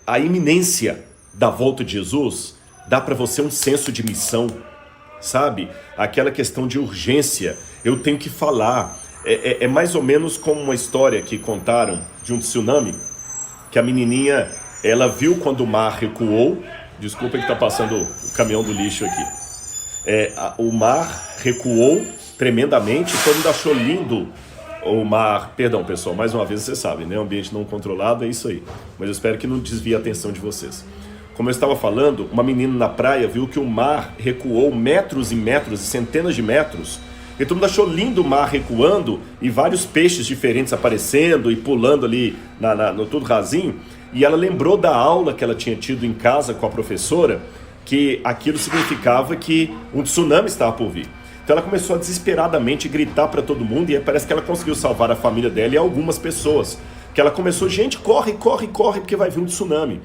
a iminência da volta de Jesus dá para você um senso de missão, sabe? Aquela questão de urgência, eu tenho que falar. É mais ou menos como uma história que contaram de um tsunami, que a menininha, ela viu quando o mar recuou. Desculpa que está passando o caminhão do lixo aqui. O mar recuou tremendamente, todo mundo achou lindo o mar. Perdão, pessoal, mais uma vez você sabe, né? Ambiente não controlado, é isso aí. Mas eu espero que não desvie a atenção de vocês. Como eu estava falando, uma menina na praia viu que o mar recuou metros e metros, e centenas de metros, e todo mundo achou lindo o mar recuando, e vários peixes diferentes aparecendo e pulando ali no tudo rasinho, E ela lembrou da aula que ela tinha tido em casa com a professora, que aquilo significava que um tsunami estava por vir. Então ela começou a desesperadamente gritar para todo mundo e parece que ela conseguiu salvar a família dela e algumas pessoas. Que ela começou, gente, corre, corre, corre, porque vai vir um tsunami.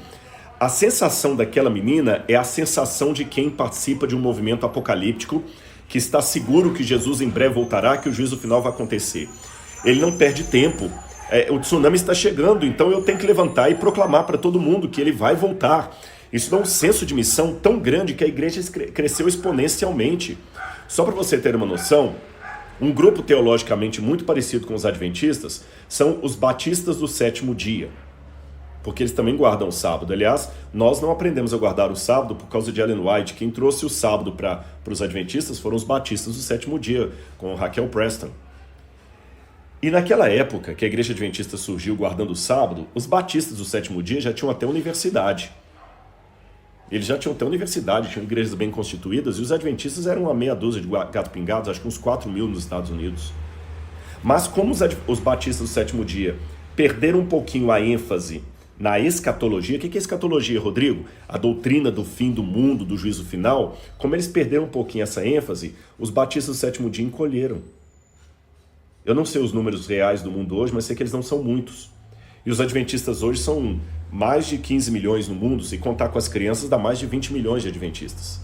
A sensação daquela menina é a sensação de quem participa de um movimento apocalíptico, que está seguro que Jesus em breve voltará, que o juízo final vai acontecer. Ele não perde tempo. O tsunami está chegando, então eu tenho que levantar e proclamar para todo mundo que ele vai voltar. Isso dá um senso de missão tão grande que a igreja cresceu exponencialmente. Só para você ter uma noção, um grupo teologicamente muito parecido com os adventistas são os batistas do sétimo dia, porque eles também guardam o sábado. Aliás, nós não aprendemos a guardar o sábado por causa de Ellen White. Quem trouxe o sábado para os adventistas foram os batistas do sétimo dia, com Raquel Preston. E naquela época que a igreja adventista surgiu guardando o sábado, os batistas do sétimo dia já tinham até universidade. Eles já tinham até universidade, tinham igrejas bem constituídas, e os adventistas eram uma meia dúzia de gato pingados, acho que uns 4.000 nos Estados Unidos. Mas como os batistas do sétimo dia perderam um pouquinho a ênfase na escatologia, o que é escatologia, Rodrigo? A doutrina do fim do mundo, do juízo final. Como eles perderam um pouquinho essa ênfase, os batistas do sétimo dia encolheram. Eu não sei os números reais do mundo hoje, mas sei que eles não são muitos. E os adventistas hoje são mais de 15 milhões no mundo, se contar com as crianças dá mais de 20 milhões de adventistas.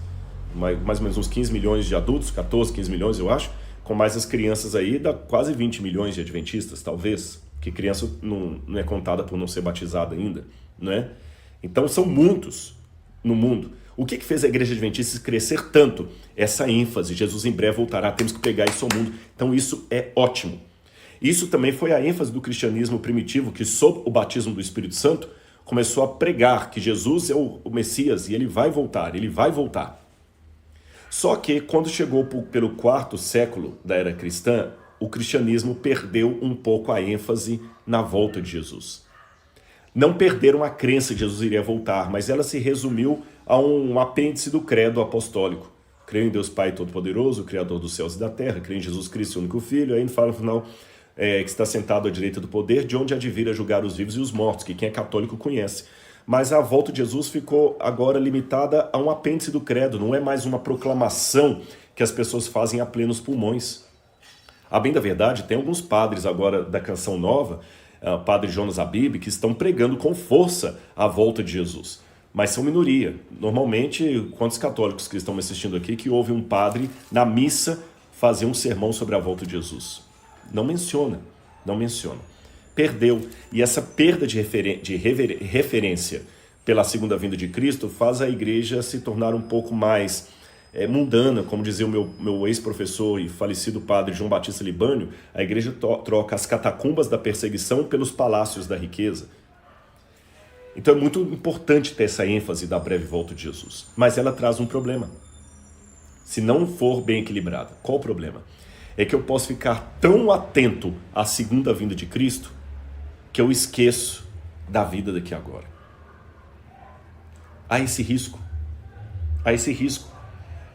Mais ou menos uns 15 milhões de adultos, 14, 15 milhões eu acho, com mais as crianças aí dá quase 20 milhões de adventistas, talvez, que criança não é contada por não ser batizada ainda, não é? Então são muitos no mundo. O que fez a igreja adventista crescer tanto? Essa ênfase, Jesus em breve voltará, temos que pegar isso ao mundo. Então isso é ótimo. Isso também foi a ênfase do cristianismo primitivo, que sob o batismo do Espírito Santo, começou a pregar que Jesus é o Messias e ele vai voltar, ele vai voltar. Só que quando chegou pelo 4º século da era cristã, o cristianismo perdeu um pouco a ênfase na volta de Jesus. Não perderam a crença que Jesus iria voltar, mas ela se resumiu a um apêndice do credo apostólico. Creio em Deus Pai Todo-Poderoso, Criador dos céus e da terra, creio em Jesus Cristo, seu único Filho, aí ele fala no final que está sentado à direita do poder, de onde há de vir a julgar os vivos e os mortos, que quem é católico conhece. Mas a volta de Jesus ficou agora limitada a um apêndice do credo, não é mais uma proclamação que as pessoas fazem a plenos pulmões. A bem da verdade, tem alguns padres agora da Canção Nova, padre Jonas Abib, que estão pregando com força a volta de Jesus. Mas são minoria. Normalmente, quantos católicos que estão me assistindo aqui que ouvem um padre na missa fazer um sermão sobre a volta de Jesus? Não menciona. Perdeu. E essa perda de referência pela segunda vinda de Cristo faz a igreja se tornar um pouco mais mundana, como dizia o meu ex-professor e falecido padre João Batista Libânio. A igreja troca as catacumbas da perseguição pelos palácios da riqueza. Então é muito importante ter essa ênfase da breve volta de Jesus. Mas ela traz um problema. Se não for bem equilibrada. Qual o problema? É que eu posso ficar tão atento à segunda vinda de Cristo que eu esqueço da vida daqui a agora. Há esse risco.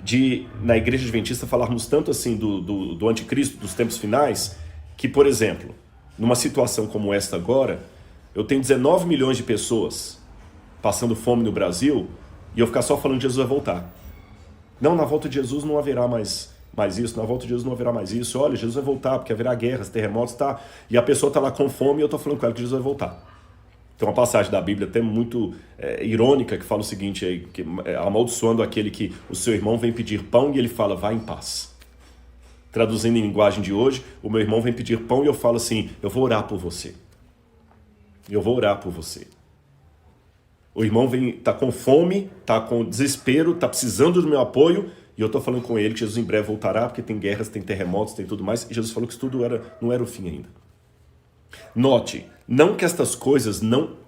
De, na igreja adventista, falarmos tanto assim do anticristo, dos tempos finais, que, por exemplo, numa situação como esta agora, eu tenho 19 milhões de pessoas passando fome no Brasil e eu ficar só falando que Jesus vai voltar. Não, na volta de Jesus não haverá mais isso, na volta de Jesus não haverá mais isso. Olha, Jesus vai voltar porque haverá guerras, terremotos, tá? E a pessoa está lá com fome e eu estou falando com ela que Jesus vai voltar. Tem uma passagem da Bíblia até muito irônica que fala o seguinte, amaldiçoando aquele que o seu irmão vem pedir pão e ele fala, vá em paz. Traduzindo em linguagem de hoje, o meu irmão vem pedir pão e eu falo assim, eu vou orar por você. O irmão está com fome, está com desespero, está precisando do meu apoio e eu estou falando com ele que Jesus em breve voltará porque tem guerras, tem terremotos, tem tudo mais. E Jesus falou que isso tudo não era o fim ainda. Note, não que estas coisas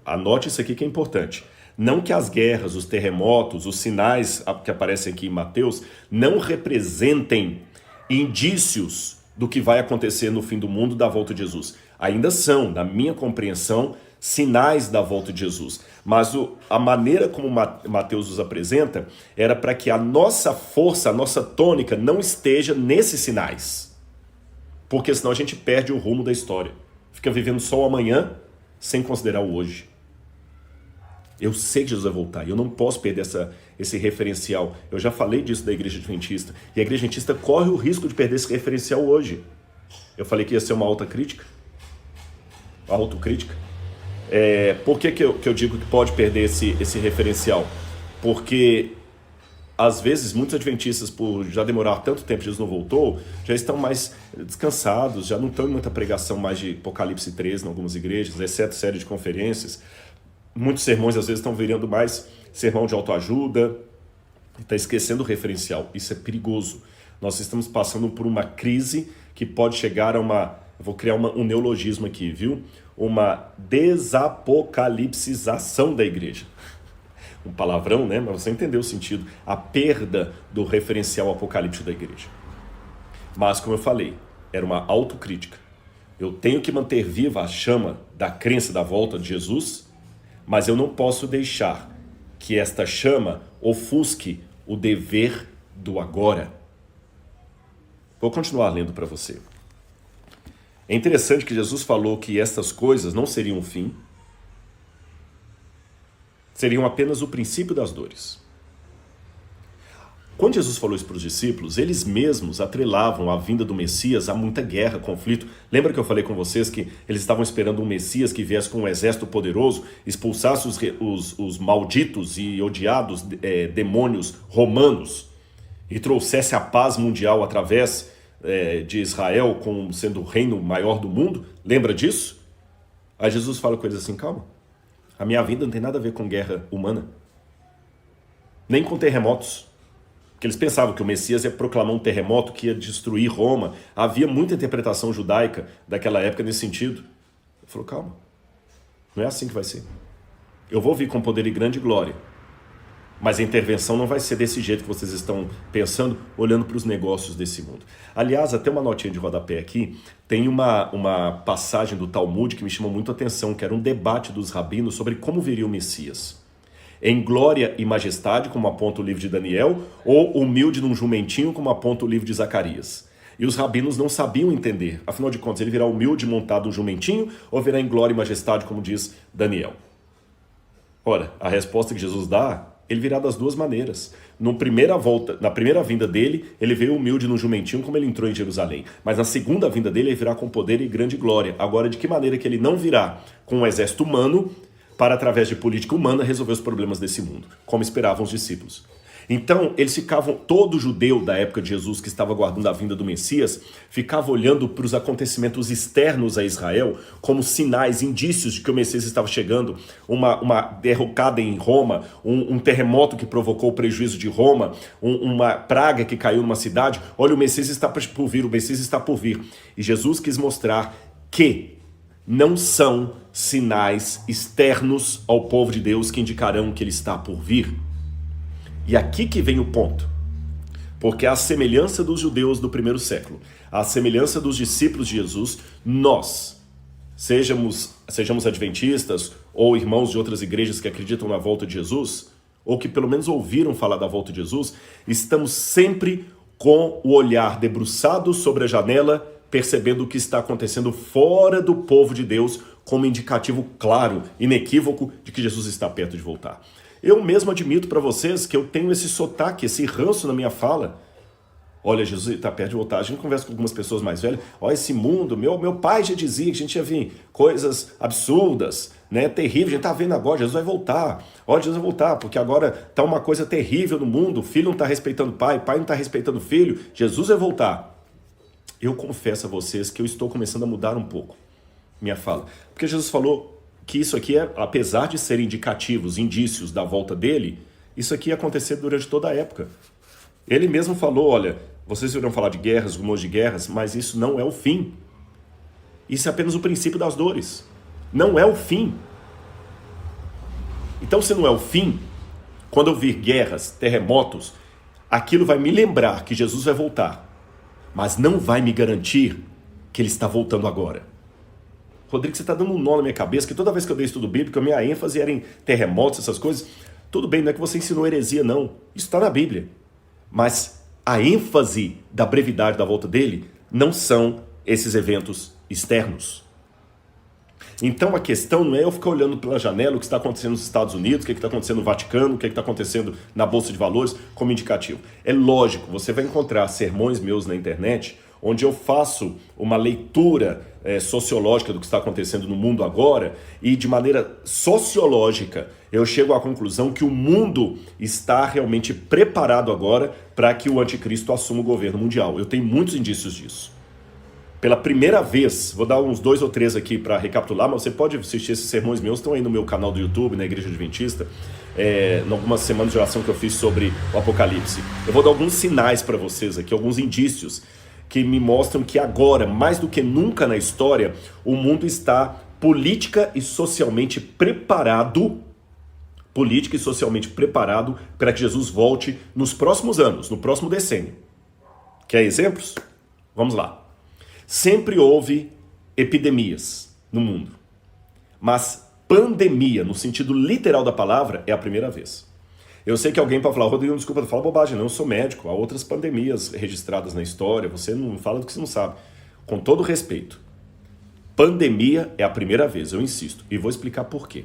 anote isso aqui que é importante. Não que as guerras, os terremotos, os sinais que aparecem aqui em Mateus não representem indícios do que vai acontecer no fim do mundo da volta de Jesus. Ainda são, na minha compreensão, sinais da volta de Jesus. Mas a maneira como Mateus os apresenta era para que a nossa força, a nossa tônica não esteja nesses sinais. Porque senão a gente perde o rumo da história. Fica vivendo só o amanhã sem considerar o hoje. Eu sei que Jesus vai voltar e eu não posso perder esse referencial. Eu já falei disso da Igreja Adventista. E a Igreja Adventista corre o risco de perder esse referencial hoje. Eu falei que ia ser uma autocrítica. Por que eu digo que pode perder esse referencial? Porque, às vezes, muitos adventistas, por já demorar tanto tempo que Jesus não voltou, já estão mais descansados, já não estão em muita pregação mais de Apocalipse 13 em algumas igrejas, exceto série de conferências. Muitos sermões, às vezes, estão virando mais sermão de autoajuda, está esquecendo o referencial. Isso é perigoso. Nós estamos passando por uma crise que pode chegar a vou criar um neologismo aqui, viu? Uma desapocalipsização da igreja. Um palavrão, né? Mas você entendeu o sentido. A perda do referencial apocalíptico da igreja. Mas, como eu falei, era uma autocrítica. Eu tenho que manter viva a chama da crença da volta de Jesus, mas eu não posso deixar que esta chama ofusque o dever do agora. Vou continuar lendo para você. É interessante que Jesus falou que estas coisas não seriam o fim, seriam apenas o princípio das dores. Quando Jesus falou isso para os discípulos, eles mesmos atrelavam a vinda do Messias a muita guerra, conflito. Lembra que eu falei com vocês que eles estavam esperando um Messias que viesse com um exército poderoso, expulsasse os malditos e odiados demônios romanos e trouxesse a paz mundial através de Israel como sendo o reino maior do mundo? Lembra disso? Aí Jesus fala coisas assim, calma, a minha vida não tem nada a ver com guerra humana, nem com terremotos. Porque eles pensavam que o Messias ia proclamar um terremoto que ia destruir Roma. Havia muita interpretação judaica daquela época nesse sentido. Ele falou, calma, não é assim que vai ser. Eu vou vir com poder e grande glória, mas a intervenção não vai ser desse jeito que vocês estão pensando, olhando para os negócios desse mundo. Aliás, até uma notinha de rodapé aqui, tem uma passagem do Talmud que me chamou muito a atenção, que era um debate dos rabinos sobre como viria o Messias. Em glória e majestade, como aponta o livro de Daniel, ou humilde num jumentinho, como aponta o livro de Zacarias. E os rabinos não sabiam entender. Afinal de contas, ele virá humilde montado num jumentinho, ou virá em glória e majestade, como diz Daniel? Ora, a resposta que Jesus dá, ele virá das duas maneiras. Na primeira vinda dele, ele veio humilde num jumentinho, como ele entrou em Jerusalém. Mas na segunda vinda dele, ele virá com poder e grande glória. Agora, de que maneira que ele não virá com um exército humano, para, através de política humana, resolver os problemas desse mundo, como esperavam os discípulos. Então, eles ficavam, todo judeu da época de Jesus que estava aguardando a vinda do Messias, ficava olhando para os acontecimentos externos a Israel como sinais, indícios de que o Messias estava chegando, uma derrocada em Roma, um terremoto que provocou o prejuízo de Roma, uma praga que caiu numa cidade. Olha, o Messias está por vir, o Messias está por vir. E Jesus quis mostrar que não são sinais externos ao povo de Deus que indicarão que ele está por vir. E aqui que vem o ponto. Porque a semelhança dos judeus do primeiro século, a semelhança dos discípulos de Jesus, nós, sejamos adventistas ou irmãos de outras igrejas que acreditam na volta de Jesus, ou que pelo menos ouviram falar da volta de Jesus, estamos sempre com o olhar debruçado sobre a janela, percebendo o que está acontecendo fora do povo de Deus, como indicativo claro, inequívoco, de que Jesus está perto de voltar. Eu mesmo admito para vocês que eu tenho esse sotaque, esse ranço na minha fala. Olha, Jesus está perto de voltar. A gente conversa com algumas pessoas mais velhas. Olha esse mundo, meu pai já dizia que a gente ia vir coisas absurdas, né, terríveis. A gente está vendo agora, Jesus vai voltar. Olha, Jesus vai voltar, porque agora está uma coisa terrível no mundo. O filho não está respeitando o pai não está respeitando o filho. Jesus vai voltar. Eu confesso a vocês que eu estou começando a mudar um pouco minha fala. Porque Jesus falou que isso aqui, apesar de serem indicativos, indícios da volta dele, isso aqui ia acontecer durante toda a época. Ele mesmo falou, olha, vocês irão falar de guerras, rumores de guerras, mas isso não é o fim. Isso é apenas o princípio das dores. Não é o fim. Então, se não é o fim, quando eu vir guerras, terremotos, aquilo vai me lembrar que Jesus vai voltar, mas não vai me garantir que ele está voltando agora. Rodrigo, você está dando um nó na minha cabeça, que toda vez que eu dei estudo bíblico, a minha ênfase era em terremotos, essas coisas. Tudo bem, não é que você ensinou heresia, não. Isso está na Bíblia. Mas a ênfase da brevidade da volta dele não são esses eventos externos. Então a questão não é eu ficar olhando pela janela o que está acontecendo nos Estados Unidos, o que está acontecendo no Vaticano, o que está acontecendo na Bolsa de Valores como indicativo. É lógico, você vai encontrar sermões meus na internet onde eu faço uma leitura sociológica do que está acontecendo no mundo agora e de maneira sociológica eu chego à conclusão que o mundo está realmente preparado agora para que o anticristo assuma o governo mundial. Eu tenho muitos indícios disso. Pela primeira vez, vou dar uns 2 ou 3 aqui para recapitular, mas você pode assistir esses sermões meus, estão aí no meu canal do YouTube, na Igreja Adventista, em algumas semanas de oração que eu fiz sobre o Apocalipse. Eu vou dar alguns sinais para vocês aqui, alguns indícios que me mostram que agora, mais do que nunca na história, o mundo está política e socialmente preparado para que Jesus volte nos próximos anos, no próximo decênio. Quer exemplos? Vamos lá. Sempre houve epidemias no mundo, mas pandemia, no sentido literal da palavra, é a primeira vez. Eu sei que alguém pode falar, Rodrigo, desculpa, tu fala bobagem, não, eu sou médico, há outras pandemias registradas na história, você não fala do que você não sabe. Com todo respeito, pandemia é a primeira vez, eu insisto, e vou explicar por quê.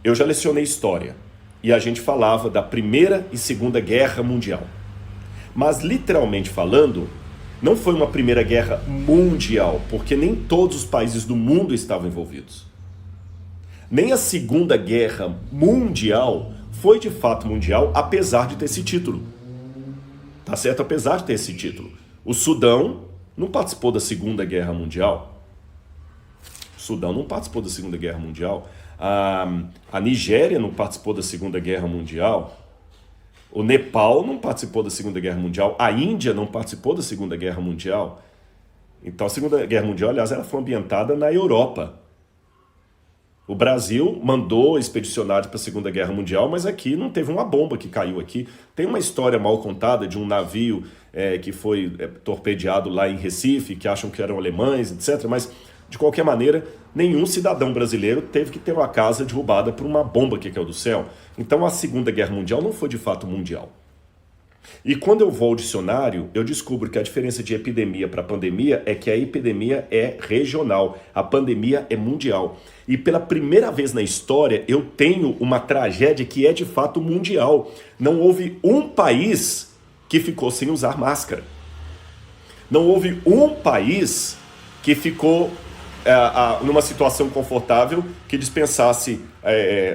Eu já lecionei história, e a gente falava da Primeira e Segunda Guerra Mundial. Mas, literalmente falando, não foi uma Primeira Guerra Mundial, porque nem todos os países do mundo estavam envolvidos. Nem a Segunda Guerra Mundial foi de fato mundial, apesar de ter esse título. Tá certo? Apesar de ter esse título. O Sudão não participou da Segunda Guerra Mundial. A Nigéria não participou da Segunda Guerra Mundial. O Nepal não participou da Segunda Guerra Mundial. A Índia não participou da Segunda Guerra Mundial. Então a Segunda Guerra Mundial, aliás, ela foi ambientada na Europa. O Brasil mandou expedicionários para a Segunda Guerra Mundial, mas aqui não teve uma bomba que caiu aqui. Tem uma história mal contada de um navio que foi torpedeado lá em Recife, que acham que eram alemães, etc. Mas, de qualquer maneira, nenhum cidadão brasileiro teve que ter uma casa derrubada por uma bomba que caiu do céu. Então a Segunda Guerra Mundial não foi de fato mundial. E quando eu vou ao dicionário, eu descubro que a diferença de epidemia para pandemia é que a epidemia é regional, a pandemia é mundial. E pela primeira vez na história, eu tenho uma tragédia que é de fato mundial. Não houve um país que ficou sem usar máscara. Não houve um país que ficou numa situação confortável que dispensasse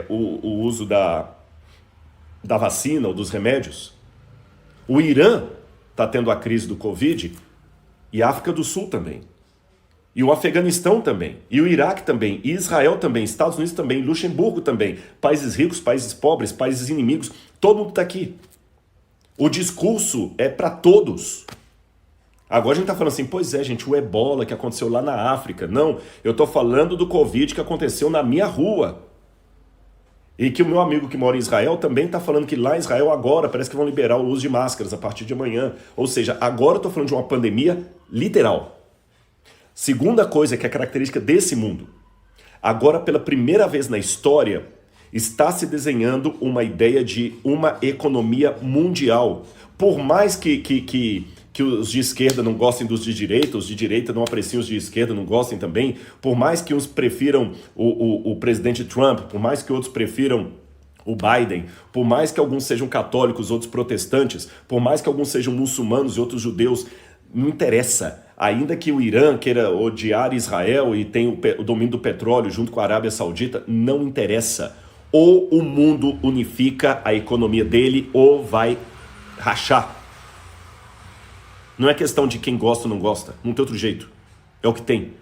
o uso da vacina ou dos remédios. O Irã está tendo a crise do Covid e a África do Sul também. E o Afeganistão também. E o Iraque também. E Israel também. Estados Unidos também. Luxemburgo também. Países ricos, países pobres, países inimigos. Todo mundo está aqui. O discurso é para todos. Agora a gente está falando assim, pois é, gente, o ebola que aconteceu lá na África. Não, eu estou falando do Covid que aconteceu na minha rua. E que o meu amigo que mora em Israel também está falando que lá em Israel agora parece que vão liberar o uso de máscaras a partir de amanhã. Ou seja, agora eu estou falando de uma pandemia literal. Segunda coisa que é característica desse mundo. Agora, pela primeira vez na história, está se desenhando uma ideia de uma economia mundial. Por mais que os de esquerda não gostem dos de direita, os de direita não apreciem os de esquerda, não gostem também, por mais que uns prefiram o presidente Trump, por mais que outros prefiram o Biden, por mais que alguns sejam católicos, outros protestantes, por mais que alguns sejam muçulmanos e outros judeus, não interessa. Ainda que o Irã queira odiar Israel e tenha o domínio do petróleo junto com a Arábia Saudita, não interessa. Ou o mundo unifica a economia dele ou vai rachar. Não é questão de quem gosta ou não gosta, não tem outro jeito. É o que tem.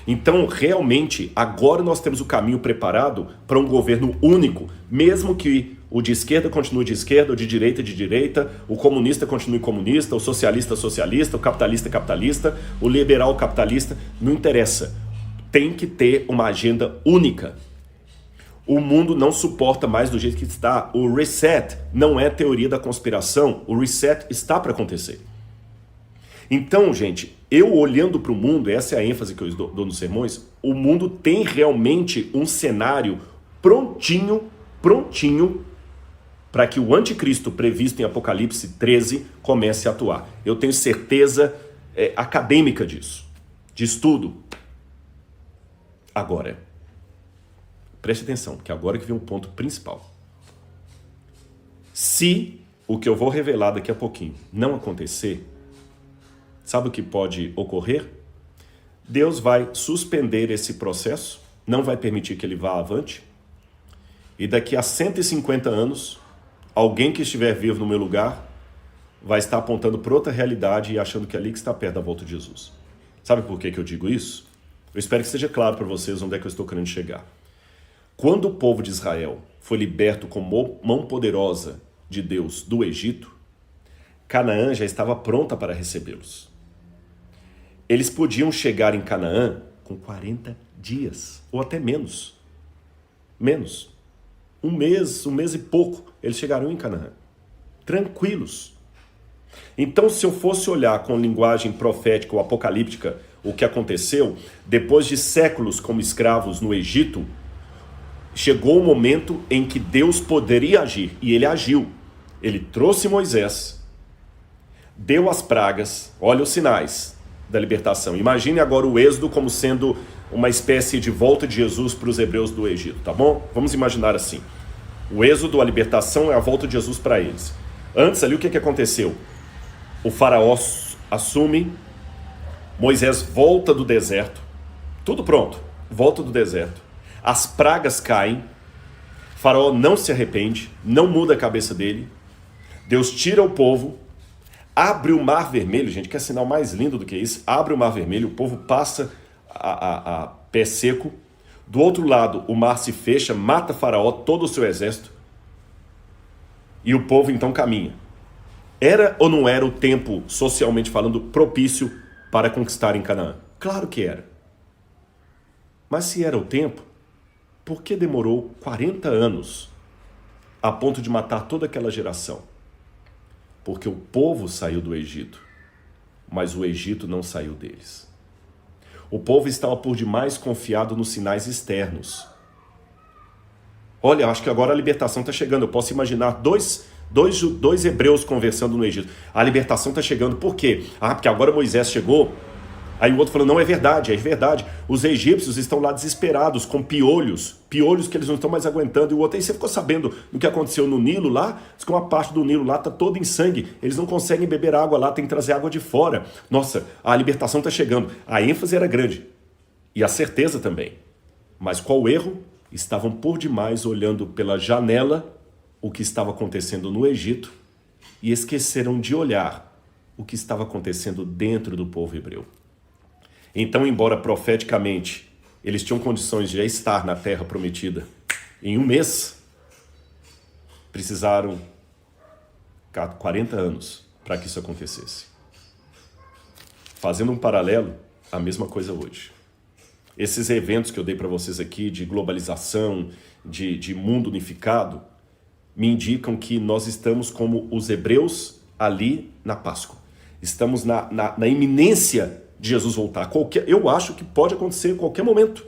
Então, realmente, agora nós temos o caminho preparado para um governo único, mesmo que o de esquerda continue de esquerda, o de direita, o comunista continue comunista, o socialista socialista, o capitalista capitalista, o liberal capitalista, não interessa. Tem que ter uma agenda única. O mundo não suporta mais do jeito que está. O reset não é teoria da conspiração. O reset está para acontecer. Então, gente, eu olhando para o mundo, essa é a ênfase que eu dou nos sermões, o mundo tem realmente um cenário prontinho para que o anticristo previsto em Apocalipse 13 comece a atuar. Eu tenho certeza acadêmica disso. de estudo. Agora, preste atenção, que agora que vem o ponto principal. Se o que eu vou revelar daqui a pouquinho não acontecer, sabe o que pode ocorrer? Deus vai suspender esse processo, não vai permitir que ele vá avante, e daqui a 150 anos, alguém que estiver vivo no meu lugar vai estar apontando para outra realidade e achando que é ali que está perto da volta de Jesus. Sabe por que eu digo isso? Eu espero que seja claro para vocês onde é que eu estou querendo chegar. Quando o povo de Israel foi liberto com mão poderosa de Deus do Egito, Canaã já estava pronta para recebê-los. Eles podiam chegar em Canaã com 40 dias, ou até menos. Menos. Um mês e pouco, eles chegaram em Canaã. Tranquilos. Então, se eu fosse olhar com linguagem profética ou apocalíptica o que aconteceu, depois de séculos como escravos no Egito, chegou o momento em que Deus poderia agir, e ele agiu. Ele trouxe Moisés, deu as pragas, olha os sinais da libertação. Imagine agora o êxodo como sendo uma espécie de volta de Jesus para os hebreus do Egito, tá bom? Vamos imaginar assim. O êxodo, a libertação, é a volta de Jesus para eles. Antes ali, o que aconteceu? O faraó assume, Moisés volta do deserto, tudo pronto, volta do deserto. As pragas caem, faraó não se arrepende, não muda a cabeça dele. Deus tira o povo, abre o mar vermelho, gente, que é sinal mais lindo do que isso, abre o mar vermelho, o povo passa a pé seco. Do outro lado, o mar se fecha, mata faraó, todo o seu exército, e o povo então caminha. Era ou não era o tempo, socialmente falando, propício para conquistar em Canaã? Claro que era. Mas se era o tempo, por que demorou 40 anos a ponto de matar toda aquela geração? Porque o povo saiu do Egito, mas o Egito não saiu deles. O povo estava por demais confiado nos sinais externos. Olha, acho que agora a libertação está chegando. Eu posso imaginar dois hebreus conversando no Egito. A libertação está chegando. Por quê? Porque agora Moisés chegou. Aí o outro falou, não, é verdade. Os egípcios estão lá desesperados, com piolhos que eles não estão mais aguentando. E o outro, aí você ficou sabendo do que aconteceu no Nilo lá? Diz que uma parte do Nilo lá está toda em sangue. Eles não conseguem beber água lá, tem que trazer água de fora. Nossa, a libertação está chegando. A ênfase era grande. E a certeza também. Mas qual o erro? Estavam por demais olhando pela janela o que estava acontecendo no Egito e esqueceram de olhar o que estava acontecendo dentro do povo hebreu. Então, embora profeticamente eles tinham condições de já estar na terra prometida em um mês, precisaram 40 anos para que isso acontecesse. Fazendo um paralelo, a mesma coisa hoje. Esses eventos que eu dei para vocês aqui de globalização, de mundo unificado, me indicam que nós estamos como os hebreus ali na Páscoa. Estamos na iminência de Jesus voltar. Eu acho que pode acontecer em qualquer momento.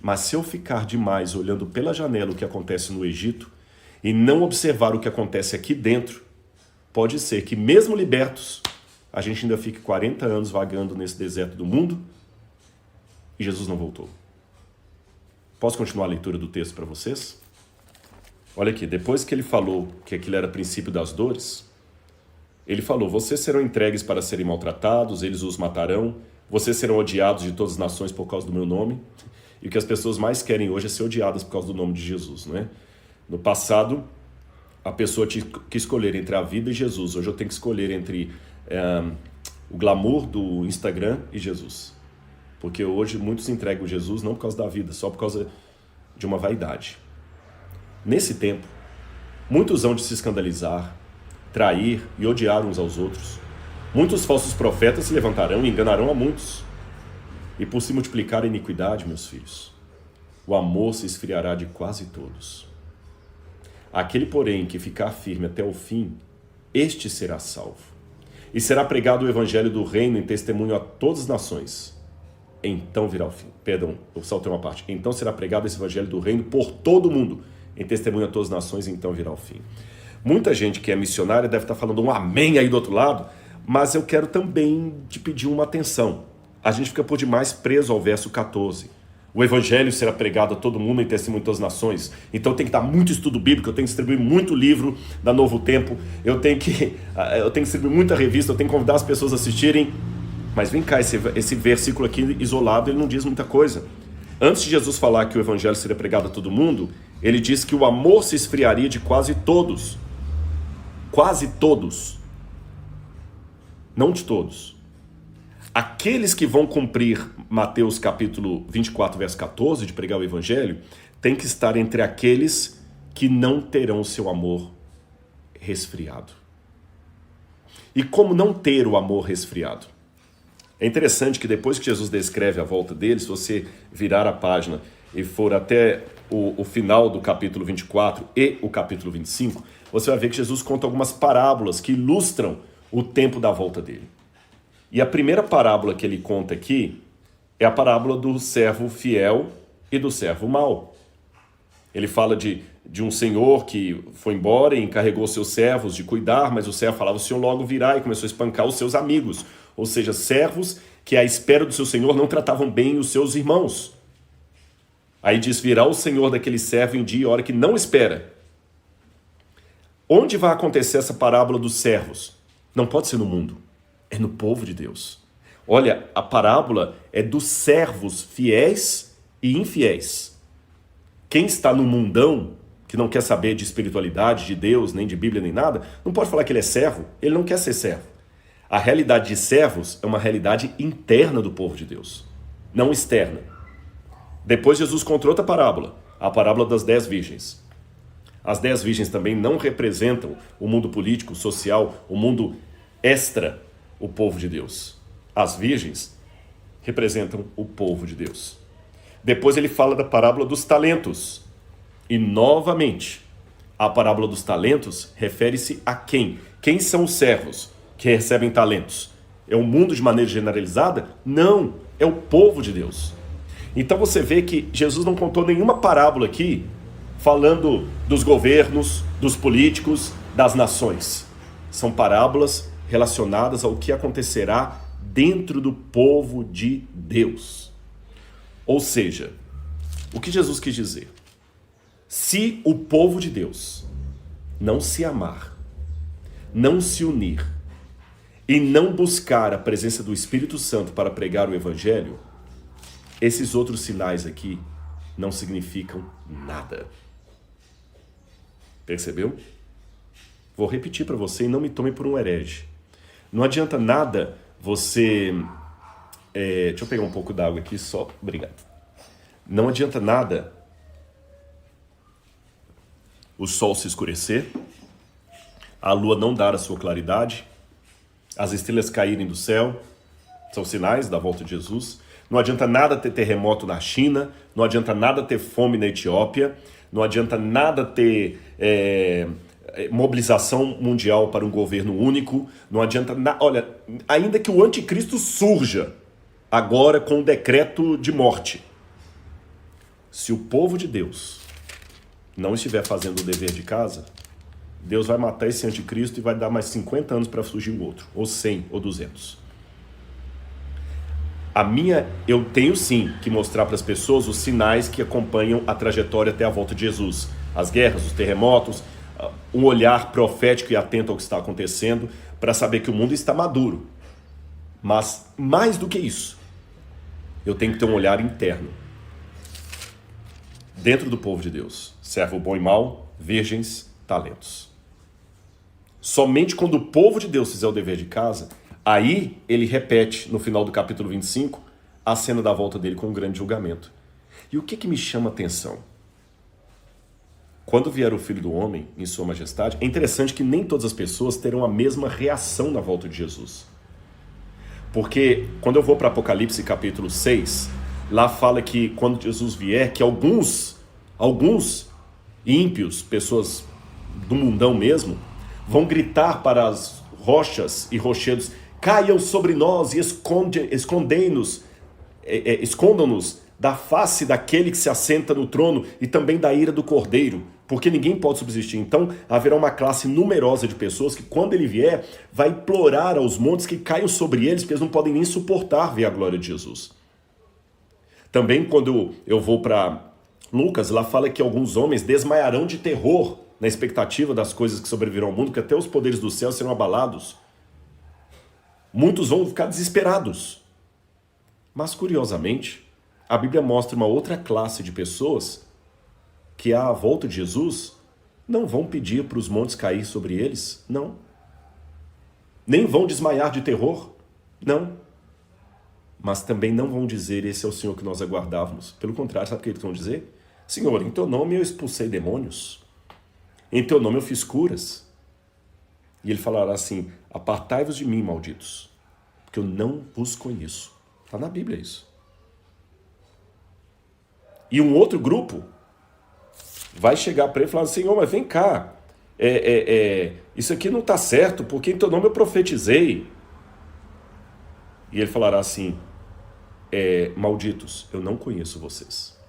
Mas se eu ficar demais olhando pela janela o que acontece no Egito e não observar o que acontece aqui dentro, pode ser que mesmo libertos, a gente ainda fique 40 anos vagando nesse deserto do mundo e Jesus não voltou. Posso continuar a leitura do texto para vocês? Olha aqui, depois que ele falou que aquilo era princípio das dores, ele falou, vocês serão entregues para serem maltratados, eles os matarão, vocês serão odiados de todas as nações por causa do meu nome. E o que as pessoas mais querem hoje é ser odiadas por causa do nome de Jesus, não é? No passado, a pessoa tinha que escolher entre a vida e Jesus. Hoje eu tenho que escolher entre o glamour do Instagram e Jesus. Porque hoje muitos entregam Jesus não por causa da vida, só por causa de uma vaidade. Nesse tempo, muitos hão de se escandalizar, trair e odiar uns aos outros. Muitos falsos profetas se levantarão e enganarão a muitos. E por se multiplicar a iniquidade, meus filhos, o amor se esfriará de quase todos. Aquele, porém, que ficar firme até o fim, este será salvo. E será pregado o evangelho do reino em testemunho a todas as nações. Então virá o fim. Perdão, eu saltei uma parte. Então será pregado esse evangelho do reino por todo o mundo, em testemunho a todas as nações, então virá o fim. Muita gente que é missionária deve estar falando um amém aí do outro lado, mas eu quero também te pedir uma atenção. a gente fica por demais preso ao verso 14. O evangelho será pregado a todo mundo em testemunho de todas as nações. Então tem que dar muito estudo bíblico, eu tenho que distribuir muito livro da Novo Tempo, eu tenho que distribuir muita revista, eu tenho que convidar as pessoas a assistirem. Mas vem cá, esse versículo aqui isolado, ele não diz muita coisa. Antes de Jesus falar que o evangelho seria pregado a todo mundo, ele diz que o amor se esfriaria de quase todos. Quase todos. Não de todos. Aqueles que vão cumprir Mateus capítulo 24, verso 14, de pregar o evangelho, tem que estar entre aqueles que não terão seu amor resfriado. E como não ter o amor resfriado? É interessante que depois que Jesus descreve a volta dele, se você virar a página e for até o final do capítulo 24 e o capítulo 25, você vai ver que Jesus conta algumas parábolas que ilustram o tempo da volta dele. E a primeira parábola que ele conta aqui é a parábola do servo fiel e do servo mau. Ele fala de um senhor que foi embora e encarregou seus servos de cuidar, mas o servo falava, o senhor logo virá, e começou a espancar os seus amigos. Ou seja, servos que à espera do seu senhor não tratavam bem os seus irmãos. Aí diz, virá o senhor daquele servo em dia e hora que não espera. Onde vai acontecer essa parábola dos servos? Não pode ser no mundo, é no povo de Deus. Olha, a parábola é dos servos fiéis e infiéis. Quem está no mundão, que não quer saber de espiritualidade, de Deus, nem de Bíblia, nem nada, não pode falar que ele é servo, ele não quer ser servo. A realidade de servos é uma realidade interna do povo de Deus, não externa. Depois Jesus contou outra parábola, a parábola das 10 virgens. As 10 virgens também não representam o mundo político, social, o mundo extra, o povo de Deus. As virgens representam o povo de Deus. Depois ele fala da parábola dos talentos. E novamente, a parábola dos talentos refere-se a quem? Quem são os servos que recebem talentos? É o mundo de maneira generalizada? Não, é o povo de Deus. Então você vê que Jesus não contou nenhuma parábola aqui falando dos governos, dos políticos, das nações. São parábolas relacionadas ao que acontecerá dentro do povo de Deus. Ou seja, o que Jesus quis dizer? Se o povo de Deus não se amar, não se unir e não buscar a presença do Espírito Santo para pregar o Evangelho, esses outros sinais aqui não significam nada. Percebeu? Vou repetir para você e não me tome por um herege. Não adianta nada você... deixa eu pegar um pouco d'água aqui só. Obrigado. Não adianta nada o sol se escurecer, a lua não dar a sua claridade, as estrelas caírem do céu, são sinais da volta de Jesus. Não adianta nada ter terremoto na China, não adianta nada ter fome na Etiópia, não adianta nada ter mobilização mundial para um governo único, não adianta nada. Olha, ainda que o anticristo surja agora com um decreto de morte, se o povo de Deus não estiver fazendo o dever de casa, Deus vai matar esse anticristo e vai dar mais 50 anos para surgir um outro, ou 100, ou 200. Eu tenho sim que mostrar para as pessoas os sinais que acompanham a trajetória até a volta de Jesus. As guerras, os terremotos, um olhar profético e atento ao que está acontecendo, para saber que o mundo está maduro. Mas, mais do que isso, eu tenho que ter um olhar interno. Dentro do povo de Deus, servo bom e mau, virgens, talentos. Somente quando o povo de Deus fizer o dever de casa, aí ele repete, no final do capítulo 25, a cena da volta dele com um grande julgamento. E o que me chama a atenção? Quando vier o Filho do Homem em sua majestade, é interessante que nem todas as pessoas terão a mesma reação na volta de Jesus. Porque quando eu vou para Apocalipse capítulo 6, lá fala que quando Jesus vier, que alguns ímpios, pessoas do mundão mesmo, vão gritar para as rochas e rochedos, caiam sobre nós e escondam-nos da face daquele que se assenta no trono e também da ira do Cordeiro, porque ninguém pode subsistir. Então haverá uma classe numerosa de pessoas que, quando ele vier, vai implorar aos montes que caiam sobre eles, porque eles não podem nem suportar ver a glória de Jesus. Também, quando eu vou para Lucas, lá fala que alguns homens desmaiarão de terror na expectativa das coisas que sobrevirão ao mundo, que até os poderes do céu serão abalados. Muitos vão ficar desesperados. Mas, curiosamente, a Bíblia mostra uma outra classe de pessoas que, à volta de Jesus, não vão pedir para os montes cair sobre eles, não. Nem vão desmaiar de terror, não. Mas também não vão dizer, esse é o Senhor que nós aguardávamos. Pelo contrário, sabe o que eles vão dizer? Senhor, em teu nome eu expulsei demônios. Em teu nome eu fiz curas. E ele falará assim, apartai-vos de mim, malditos, porque eu não vos conheço. Está na Bíblia isso. E um outro grupo vai chegar para ele e falar, Senhor, mas vem cá, isso aqui não está certo, porque em teu nome eu profetizei. E ele falará assim, malditos, eu não conheço vocês.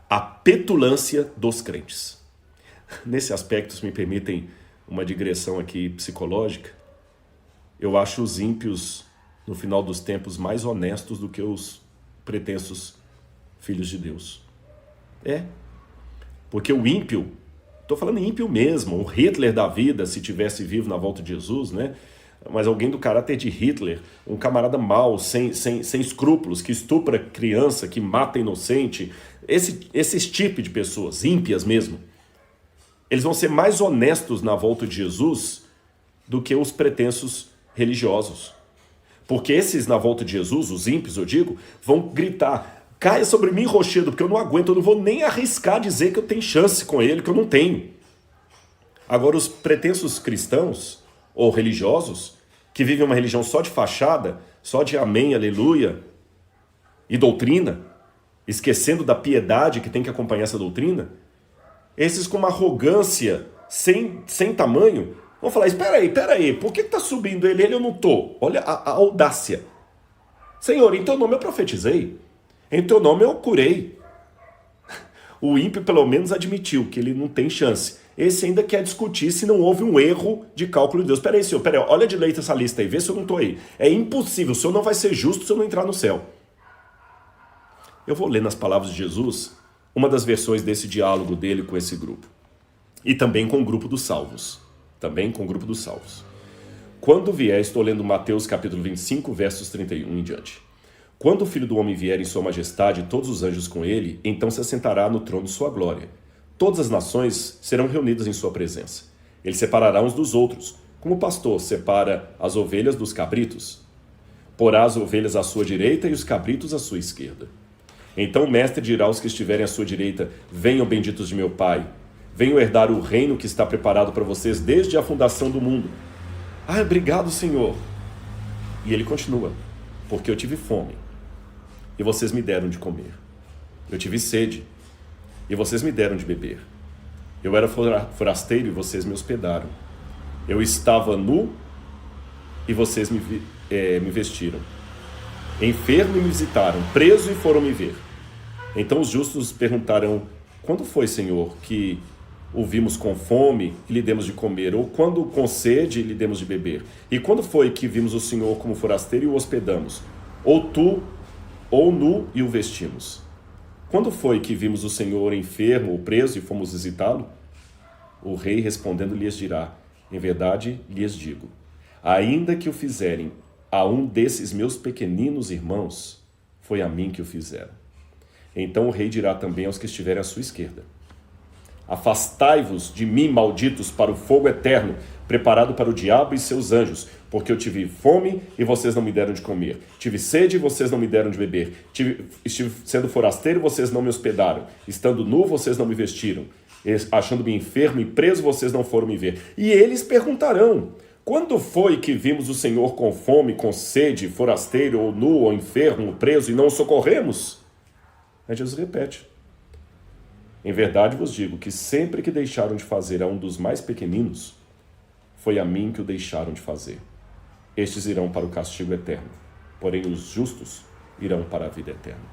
A petulância dos crentes. Nesse aspecto, se me permitem uma digressão aqui psicológica, eu acho os ímpios, no final dos tempos, mais honestos do que os pretensos filhos de Deus. Porque o ímpio, estou falando ímpio mesmo, o Hitler da vida, se tivesse vivo na volta de Jesus, né? Mas alguém do caráter de Hitler, um camarada mau, sem escrúpulos, que estupra criança, que mata inocente, esses tipos de pessoas, ímpias mesmo, eles vão ser mais honestos na volta de Jesus do que os pretensos religiosos. Porque esses na volta de Jesus, os ímpios, eu digo, vão gritar, caia sobre mim, rochedo, porque eu não aguento, eu não vou nem arriscar dizer que eu tenho chance com ele, que eu não tenho. Agora, os pretensos cristãos ou religiosos, que vivem uma religião só de fachada, só de amém, aleluia, e doutrina, esquecendo da piedade que tem que acompanhar essa doutrina, esses com uma arrogância sem tamanho, vão falar, espera aí, por que está subindo ele eu não estou? Olha a audácia. Senhor, em teu nome eu profetizei, em teu nome eu curei. O ímpio pelo menos admitiu que ele não tem chance. Esse ainda quer discutir se não houve um erro de cálculo de Deus. Peraí, senhor, olha direito essa lista aí, vê se eu não estou aí. É impossível, o senhor não vai ser justo se eu não entrar no céu. Eu vou ler nas palavras de Jesus uma das versões desse diálogo dele com esse grupo. E também com o grupo dos salvos. Quando vier, estou lendo Mateus capítulo 25, versos 31 em diante. Quando o Filho do Homem vier em sua majestade e todos os anjos com ele, então se assentará no trono de sua glória. Todas as nações serão reunidas em sua presença. Ele separará uns dos outros, como o pastor separa as ovelhas dos cabritos. Porá as ovelhas à sua direita e os cabritos à sua esquerda. Então o mestre dirá aos que estiverem à sua direita, venham benditos de meu Pai, venham herdar o reino que está preparado para vocês desde a fundação do mundo. Obrigado, Senhor. E ele continua, porque eu tive fome, e vocês me deram de comer. Eu tive sede, e vocês me deram de beber. Eu era forasteiro, e vocês me hospedaram. Eu estava nu, e vocês me vestiram. Enfermo e me visitaram, preso e foram me ver. Então os justos perguntarão, quando foi, Senhor, que o vimos com fome e lhe demos de comer? Ou quando com sede e lhe demos de beber? E quando foi que vimos o Senhor como forasteiro e o hospedamos? Ou nu e o vestimos? Quando foi que vimos o Senhor enfermo ou preso e fomos visitá-lo? O rei respondendo lhes dirá, em verdade lhes digo, ainda que o fizerem a um desses meus pequeninos irmãos, foi a mim que o fizeram. Então o rei dirá também aos que estiverem à sua esquerda, afastai-vos de mim, malditos, para o fogo eterno, preparado para o diabo e seus anjos, porque eu tive fome e vocês não me deram de comer, tive sede e vocês não me deram de beber, estive sendo forasteiro e vocês não me hospedaram, estando nu vocês não me vestiram, achando-me enfermo e preso vocês não foram me ver. E eles perguntarão, quando foi que vimos o Senhor com fome, com sede, forasteiro, ou nu, ou enfermo, ou preso, e não o socorremos? Aí Jesus repete, em verdade vos digo que sempre que deixaram de fazer a um dos mais pequeninos, foi a mim que o deixaram de fazer. Estes irão para o castigo eterno, porém os justos irão para a vida eterna.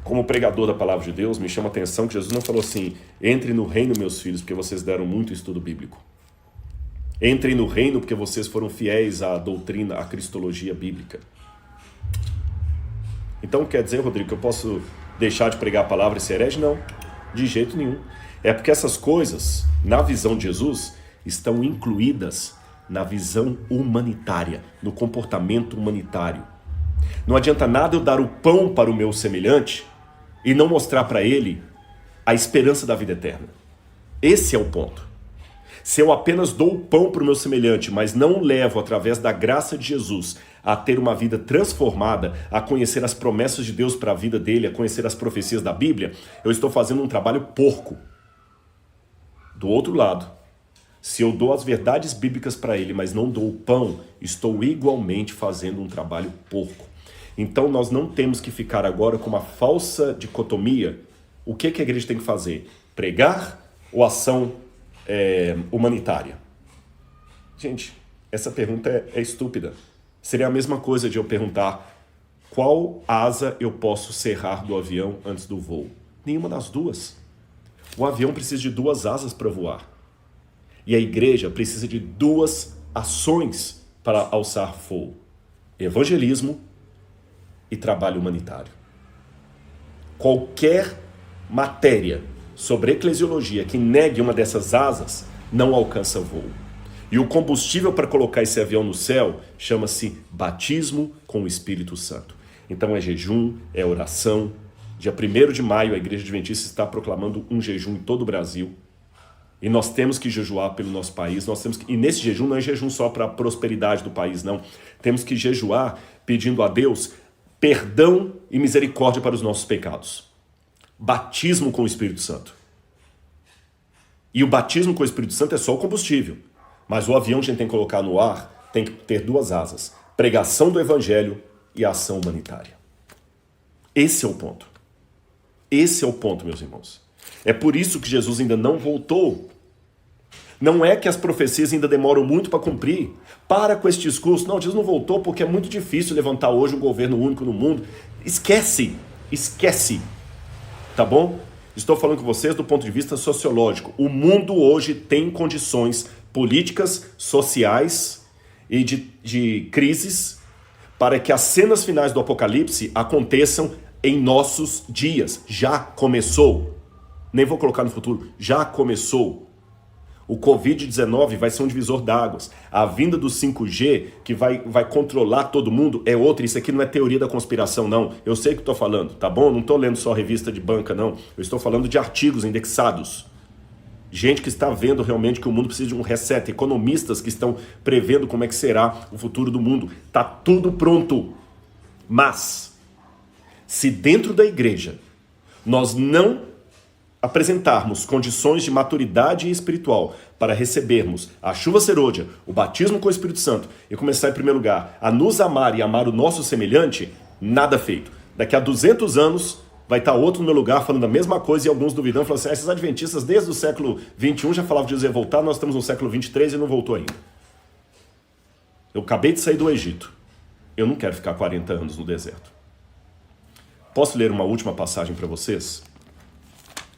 como pregador da palavra de Deus, me chama a atenção que Jesus não falou assim: entre no reino, meus filhos, porque vocês deram muito estudo bíblico. Entrem no reino porque vocês foram fiéis à doutrina, à cristologia bíblica. Então quer dizer, Rodrigo, que eu posso deixar de pregar a palavra e ser herege? Não, de jeito nenhum. É porque essas coisas, na visão de Jesus, estão incluídas na visão humanitária, no comportamento humanitário. Não adianta nada eu dar o pão para o meu semelhante e não mostrar para ele a esperança da vida eterna. Esse é o ponto. Se eu apenas dou o pão para o meu semelhante, mas não o levo através da graça de Jesus a ter uma vida transformada, a conhecer as promessas de Deus para a vida dele, a conhecer as profecias da Bíblia, eu estou fazendo um trabalho porco. Do outro lado, se eu dou as verdades bíblicas para ele, mas não dou o pão, estou igualmente fazendo um trabalho porco. Então nós não temos que ficar agora com uma falsa dicotomia. O que a igreja tem que fazer? Pregar ou ação humanitária? Gente, essa pergunta é estúpida. Seria a mesma coisa de eu perguntar: qual asa eu posso serrar do avião antes do voo? Nenhuma das duas. O avião precisa de 2 asas para voar. E a igreja precisa de 2 ações para alçar voo: evangelismo e trabalho humanitário. Qualquer matéria sobre eclesiologia que negue uma dessas asas não alcança voo. E o combustível para colocar esse avião no céu chama-se batismo com o Espírito Santo. Então é jejum, é oração. Dia 1º de maio a Igreja Adventista está proclamando um jejum em todo o Brasil. E nós temos que jejuar pelo nosso país. E nesse jejum não é jejum só para a prosperidade do país, não. Temos que jejuar pedindo a Deus perdão e misericórdia para os nossos pecados. Batismo com o Espírito Santo. E o batismo com o Espírito Santo é só o combustível. Mas o avião que a gente tem que colocar no ar tem que ter 2 asas: pregação do evangelho e ação humanitária. Esse é o ponto. Esse é o ponto, meus irmãos. É por isso que Jesus ainda não voltou. Não é que as profecias ainda demoram muito para cumprir. Para com esse discurso. Não, Jesus não voltou porque é muito difícil levantar hoje um governo único no mundo. Esquece. Tá bom? Estou falando com vocês do ponto de vista sociológico. O mundo hoje tem condições políticas, sociais e de crises para que as cenas finais do Apocalipse aconteçam em nossos dias. Já começou. Nem vou colocar no futuro. Já começou. O Covid-19 vai ser um divisor d'águas. A vinda do 5G, que vai controlar todo mundo, é outra. Isso aqui não é teoria da conspiração, não. Eu sei o que estou falando, tá bom? Não estou lendo só revista de banca, não. Eu estou falando de artigos indexados. Gente que está vendo realmente que o mundo precisa de um reset. Economistas que estão prevendo como é que será o futuro do mundo. Tá tudo pronto. Mas, se dentro da igreja nós não apresentarmos condições de maturidade espiritual para recebermos a chuva serôdia, o batismo com o Espírito Santo e começar em primeiro lugar a nos amar e amar o nosso semelhante, nada feito. Daqui a 200 anos vai estar outro no meu lugar falando a mesma coisa e alguns duvidando, falando assim: esses adventistas desde o século 21 já falavam que Jesus ia voltar, nós estamos no século 23 e não voltou ainda. Eu acabei de sair do Egito. Eu não quero ficar 40 anos no deserto. Posso ler uma última passagem para vocês?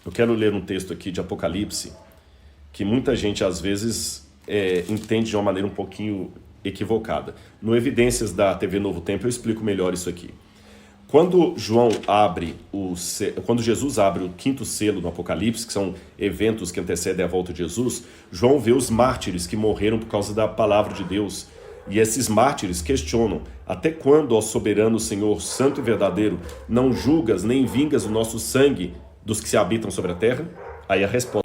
Eu quero ler um texto aqui de Apocalipse que muita gente às vezes entende de uma maneira um pouquinho equivocada. No Evidências da TV Novo Tempo eu explico melhor isso aqui. Quando Jesus abre o 5º selo no Apocalipse, que são eventos que antecedem a volta de Jesus, João vê os mártires que morreram por causa da palavra de Deus. E esses mártires questionam: até quando, ó soberano Senhor, santo e verdadeiro, não julgas nem vingas o nosso sangue dos que se habitam sobre a terra? Aí a resposta: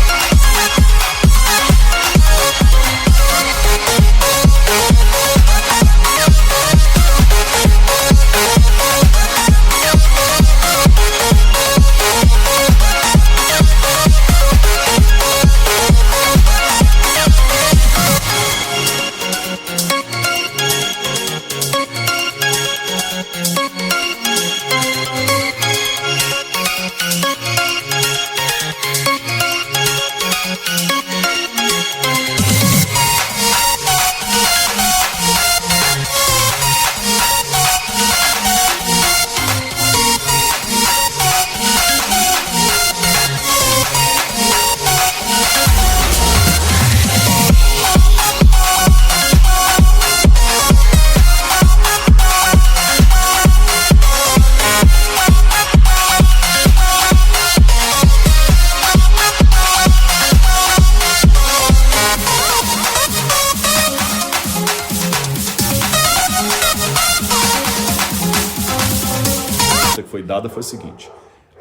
passada foi o seguinte: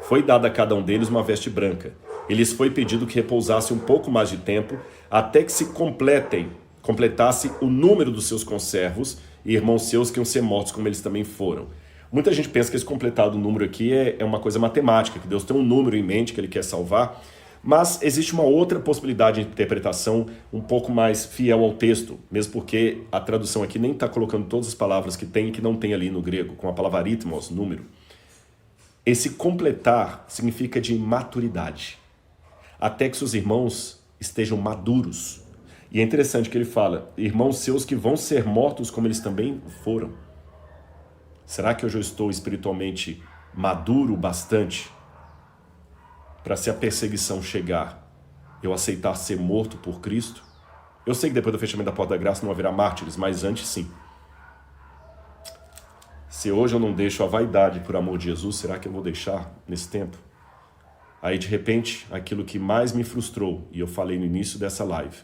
foi dada a cada um deles uma veste branca. E lhes foi pedido que repousassem um pouco mais de tempo, até que se completasse o número dos seus conservos e irmãos seus que iam ser mortos como eles também foram. Muita gente pensa que esse completado número aqui é uma coisa matemática, que Deus tem um número em mente que ele quer salvar, mas existe uma outra possibilidade de interpretação um pouco mais fiel ao texto, mesmo porque a tradução aqui nem está colocando todas as palavras que tem e que não tem ali no grego, com a palavra aritmos, número. Esse completar significa de maturidade, até que seus irmãos estejam maduros. E é interessante que ele fala, irmãos seus que vão ser mortos como eles também foram. Será que hoje eu estou espiritualmente maduro bastante para, se a perseguição chegar, eu aceitar ser morto por Cristo? Eu sei que depois do fechamento da porta da graça não haverá mártires, mas antes sim. Se hoje eu não deixo a vaidade por amor de Jesus, será que eu vou deixar nesse tempo? Aí de repente, aquilo que mais me frustrou, e eu falei no início dessa live,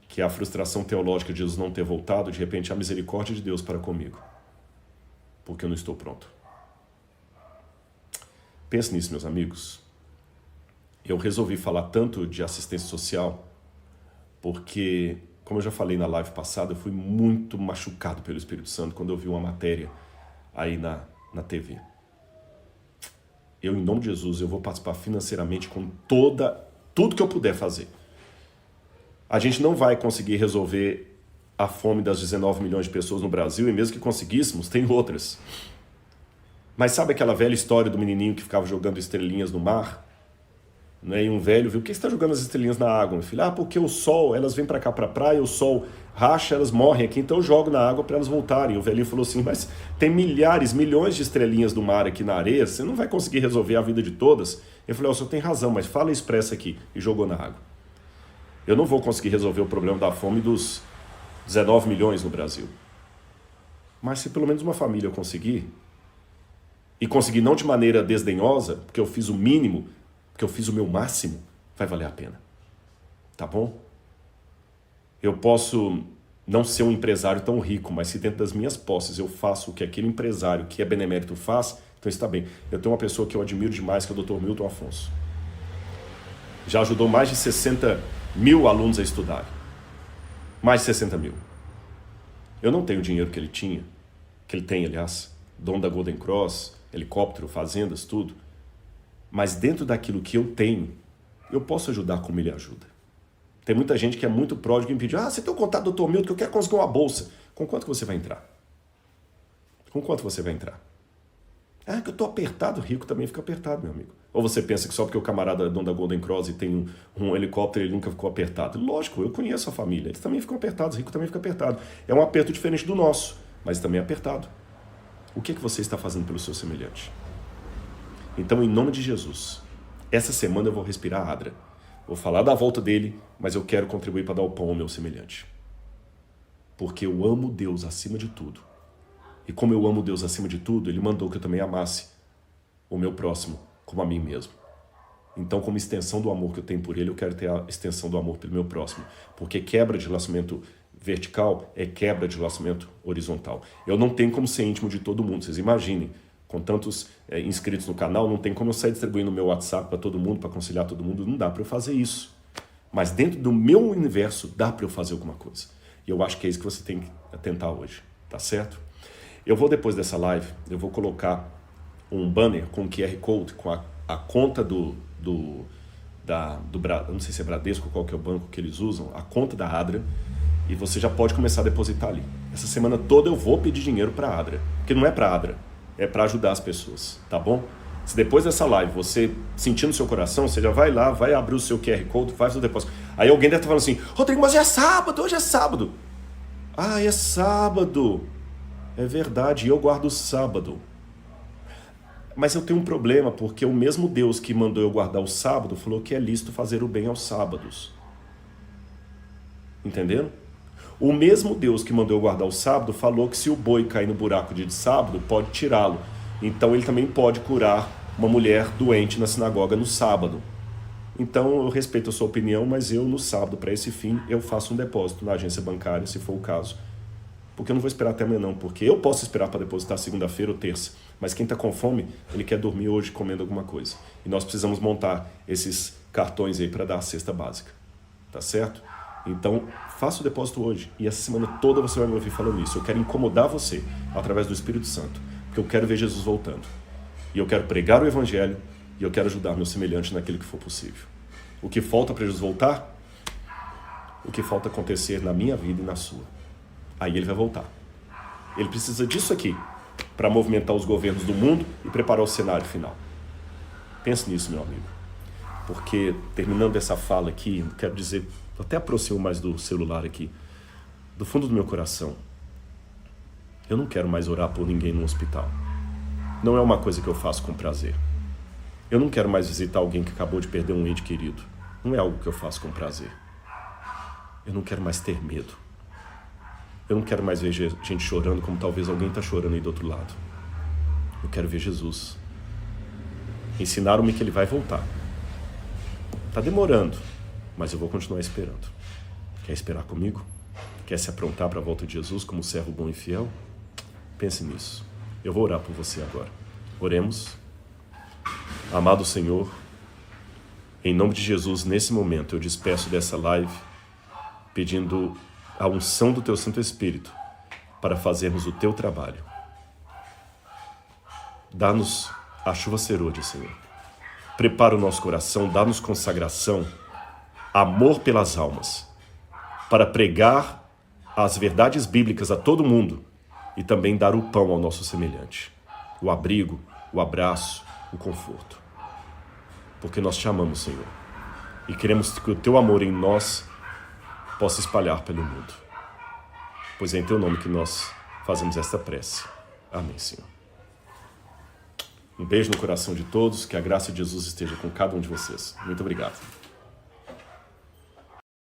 que é a frustração teológica de Jesus não ter voltado, de repente a misericórdia de Deus para comigo, porque eu não estou pronto. Pense nisso, meus amigos. Eu resolvi falar tanto de assistência social porque, como eu já falei na live passada, eu fui muito machucado pelo Espírito Santo quando eu vi uma matéria aí na TV. Eu, em nome de Jesus, eu vou participar financeiramente com tudo que eu puder fazer. A gente não vai conseguir resolver a fome das 19 milhões de pessoas no Brasil, e mesmo que conseguíssemos, tem outras. Mas sabe aquela velha história do menininho que ficava jogando estrelinhas no mar? Né? E um velho viu, por que você está jogando as estrelinhas na água, meu filho? Ah, porque o sol, elas vêm para cá para a praia, o sol racha, elas morrem aqui, então eu jogo na água para elas voltarem. E o velhinho falou assim, mas tem milhões de estrelinhas do mar aqui na areia, você não vai conseguir resolver a vida de todas. Ele falou, o senhor tem razão, mas fala isso para essa aqui. E jogou na água. Eu não vou conseguir resolver o problema da fome dos 19 milhões no Brasil. Mas se pelo menos uma família eu conseguir, e conseguir não de maneira desdenhosa, porque eu fiz o mínimo, porque eu fiz o meu máximo, vai valer a pena. Tá bom? Eu posso não ser um empresário tão rico, mas se dentro das minhas posses eu faço o que aquele empresário que é benemérito faz, então está bem. Eu tenho uma pessoa que eu admiro demais, que é o Dr. Milton Afonso. Já ajudou mais de 60 mil alunos a estudar. Mais de 60 mil. Eu não tenho o dinheiro que ele tinha, que ele tem, aliás, dono da Golden Cross, helicóptero, fazendas, tudo. Mas dentro daquilo que eu tenho, eu posso ajudar como ele ajuda. Tem muita gente que é muito pródigo e me pede, você tem o contato do Dr. Milton que eu quero conseguir uma bolsa. Com quanto você vai entrar? Com quanto você vai entrar? Ah, que eu tô apertado, rico também fica apertado, meu amigo. Ou você pensa que só porque o camarada é dono da Golden Cross e tem um helicóptero, ele nunca ficou apertado? Lógico, eu conheço a família, eles também ficam apertados, rico também fica apertado. É um aperto diferente do nosso, mas também é apertado. O que você está fazendo pelo seu semelhante? Então, em nome de Jesus, essa semana eu vou respirar Adra. Vou falar da volta dele, mas eu quero contribuir para dar o pão ao meu semelhante. Porque eu amo Deus acima de tudo. E como eu amo Deus acima de tudo, ele mandou que eu também amasse o meu próximo como a mim mesmo. Então, como extensão do amor que eu tenho por ele, eu quero ter a extensão do amor pelo meu próximo. Porque quebra de relacionamento vertical é quebra de relacionamento horizontal. Eu não tenho como ser íntimo de todo mundo, vocês imaginem. Com tantos inscritos no canal, não tem como eu sair distribuindo o meu WhatsApp para todo mundo, para aconselhar todo mundo, não dá para eu fazer isso. Mas dentro do meu universo, dá para eu fazer alguma coisa. E eu acho que é isso que você tem que tentar hoje, tá certo? Eu vou, depois dessa live, eu vou colocar um banner com QR Code, com a conta eu não sei se é Bradesco, qual que é o banco que eles usam, a conta da Adra, e você já pode começar a depositar ali. Essa semana toda eu vou pedir dinheiro para a Adra, porque não é para a Adra, é para ajudar as pessoas, tá bom? Se depois dessa live você sentir no seu coração, você já vai lá, vai abrir o seu QR Code, faz o depósito. Aí alguém deve estar falando assim, Rodrigo, mas é sábado, hoje é sábado. Ah, é sábado. É verdade, eu guardo o sábado. Mas eu tenho um problema, porque o mesmo Deus que mandou eu guardar o sábado falou que é lícito fazer o bem aos sábados. Entenderam? O mesmo Deus que mandou eu guardar o sábado falou que se o boi cair no buraco de sábado, pode tirá-lo. Então ele também pode curar uma mulher doente na sinagoga no sábado. Então eu respeito a sua opinião, mas eu no sábado, para esse fim, eu faço um depósito na agência bancária, se for o caso. Porque eu não vou esperar até amanhã não, porque eu posso esperar para depositar segunda-feira ou terça, mas quem está com fome, ele quer dormir hoje comendo alguma coisa. E nós precisamos montar esses cartões aí para dar a cesta básica, tá certo? Então, faça o depósito hoje e essa semana toda você vai me ouvir falando isso. Eu quero incomodar você através do Espírito Santo, porque eu quero ver Jesus voltando. E eu quero pregar o Evangelho e eu quero ajudar meu semelhante naquilo que for possível. O que falta para Jesus voltar? O que falta acontecer na minha vida e na sua. Aí ele vai voltar. Ele precisa disso aqui para movimentar os governos do mundo e preparar o cenário final. Pense nisso, meu amigo. Porque, terminando essa fala aqui, quero dizer, até aproximo mais do celular aqui, do fundo do meu coração, eu não quero mais orar por ninguém no hospital. Não é uma coisa que eu faço com prazer. Eu não quero mais visitar alguém que acabou de perder um ente querido. Não é algo que eu faço com prazer. Eu não quero mais ter medo. Eu não quero mais ver gente chorando como talvez alguém está chorando aí do outro lado. Eu quero ver Jesus. Ensinaram-me que ele vai voltar. Está demorando, mas eu vou continuar esperando. Quer esperar comigo? Quer se aprontar para a volta de Jesus como servo bom e fiel? Pense nisso. Eu vou orar por você agora. Oremos. Amado Senhor, em nome de Jesus, nesse momento eu despeço dessa live pedindo a unção do Teu Santo Espírito para fazermos o Teu trabalho. Dá-nos a chuva serôdia, Senhor. Prepara o nosso coração, dá-nos consagração, amor pelas almas, para pregar as verdades bíblicas a todo mundo e também dar o pão ao nosso semelhante, o abrigo, o abraço, o conforto. Porque nós te amamos, Senhor, e queremos que o Teu amor em nós possa espalhar pelo mundo. Pois é em Teu nome que nós fazemos esta prece. Amém, Senhor. Um beijo no coração de todos, que a graça de Jesus esteja com cada um de vocês. Muito obrigado.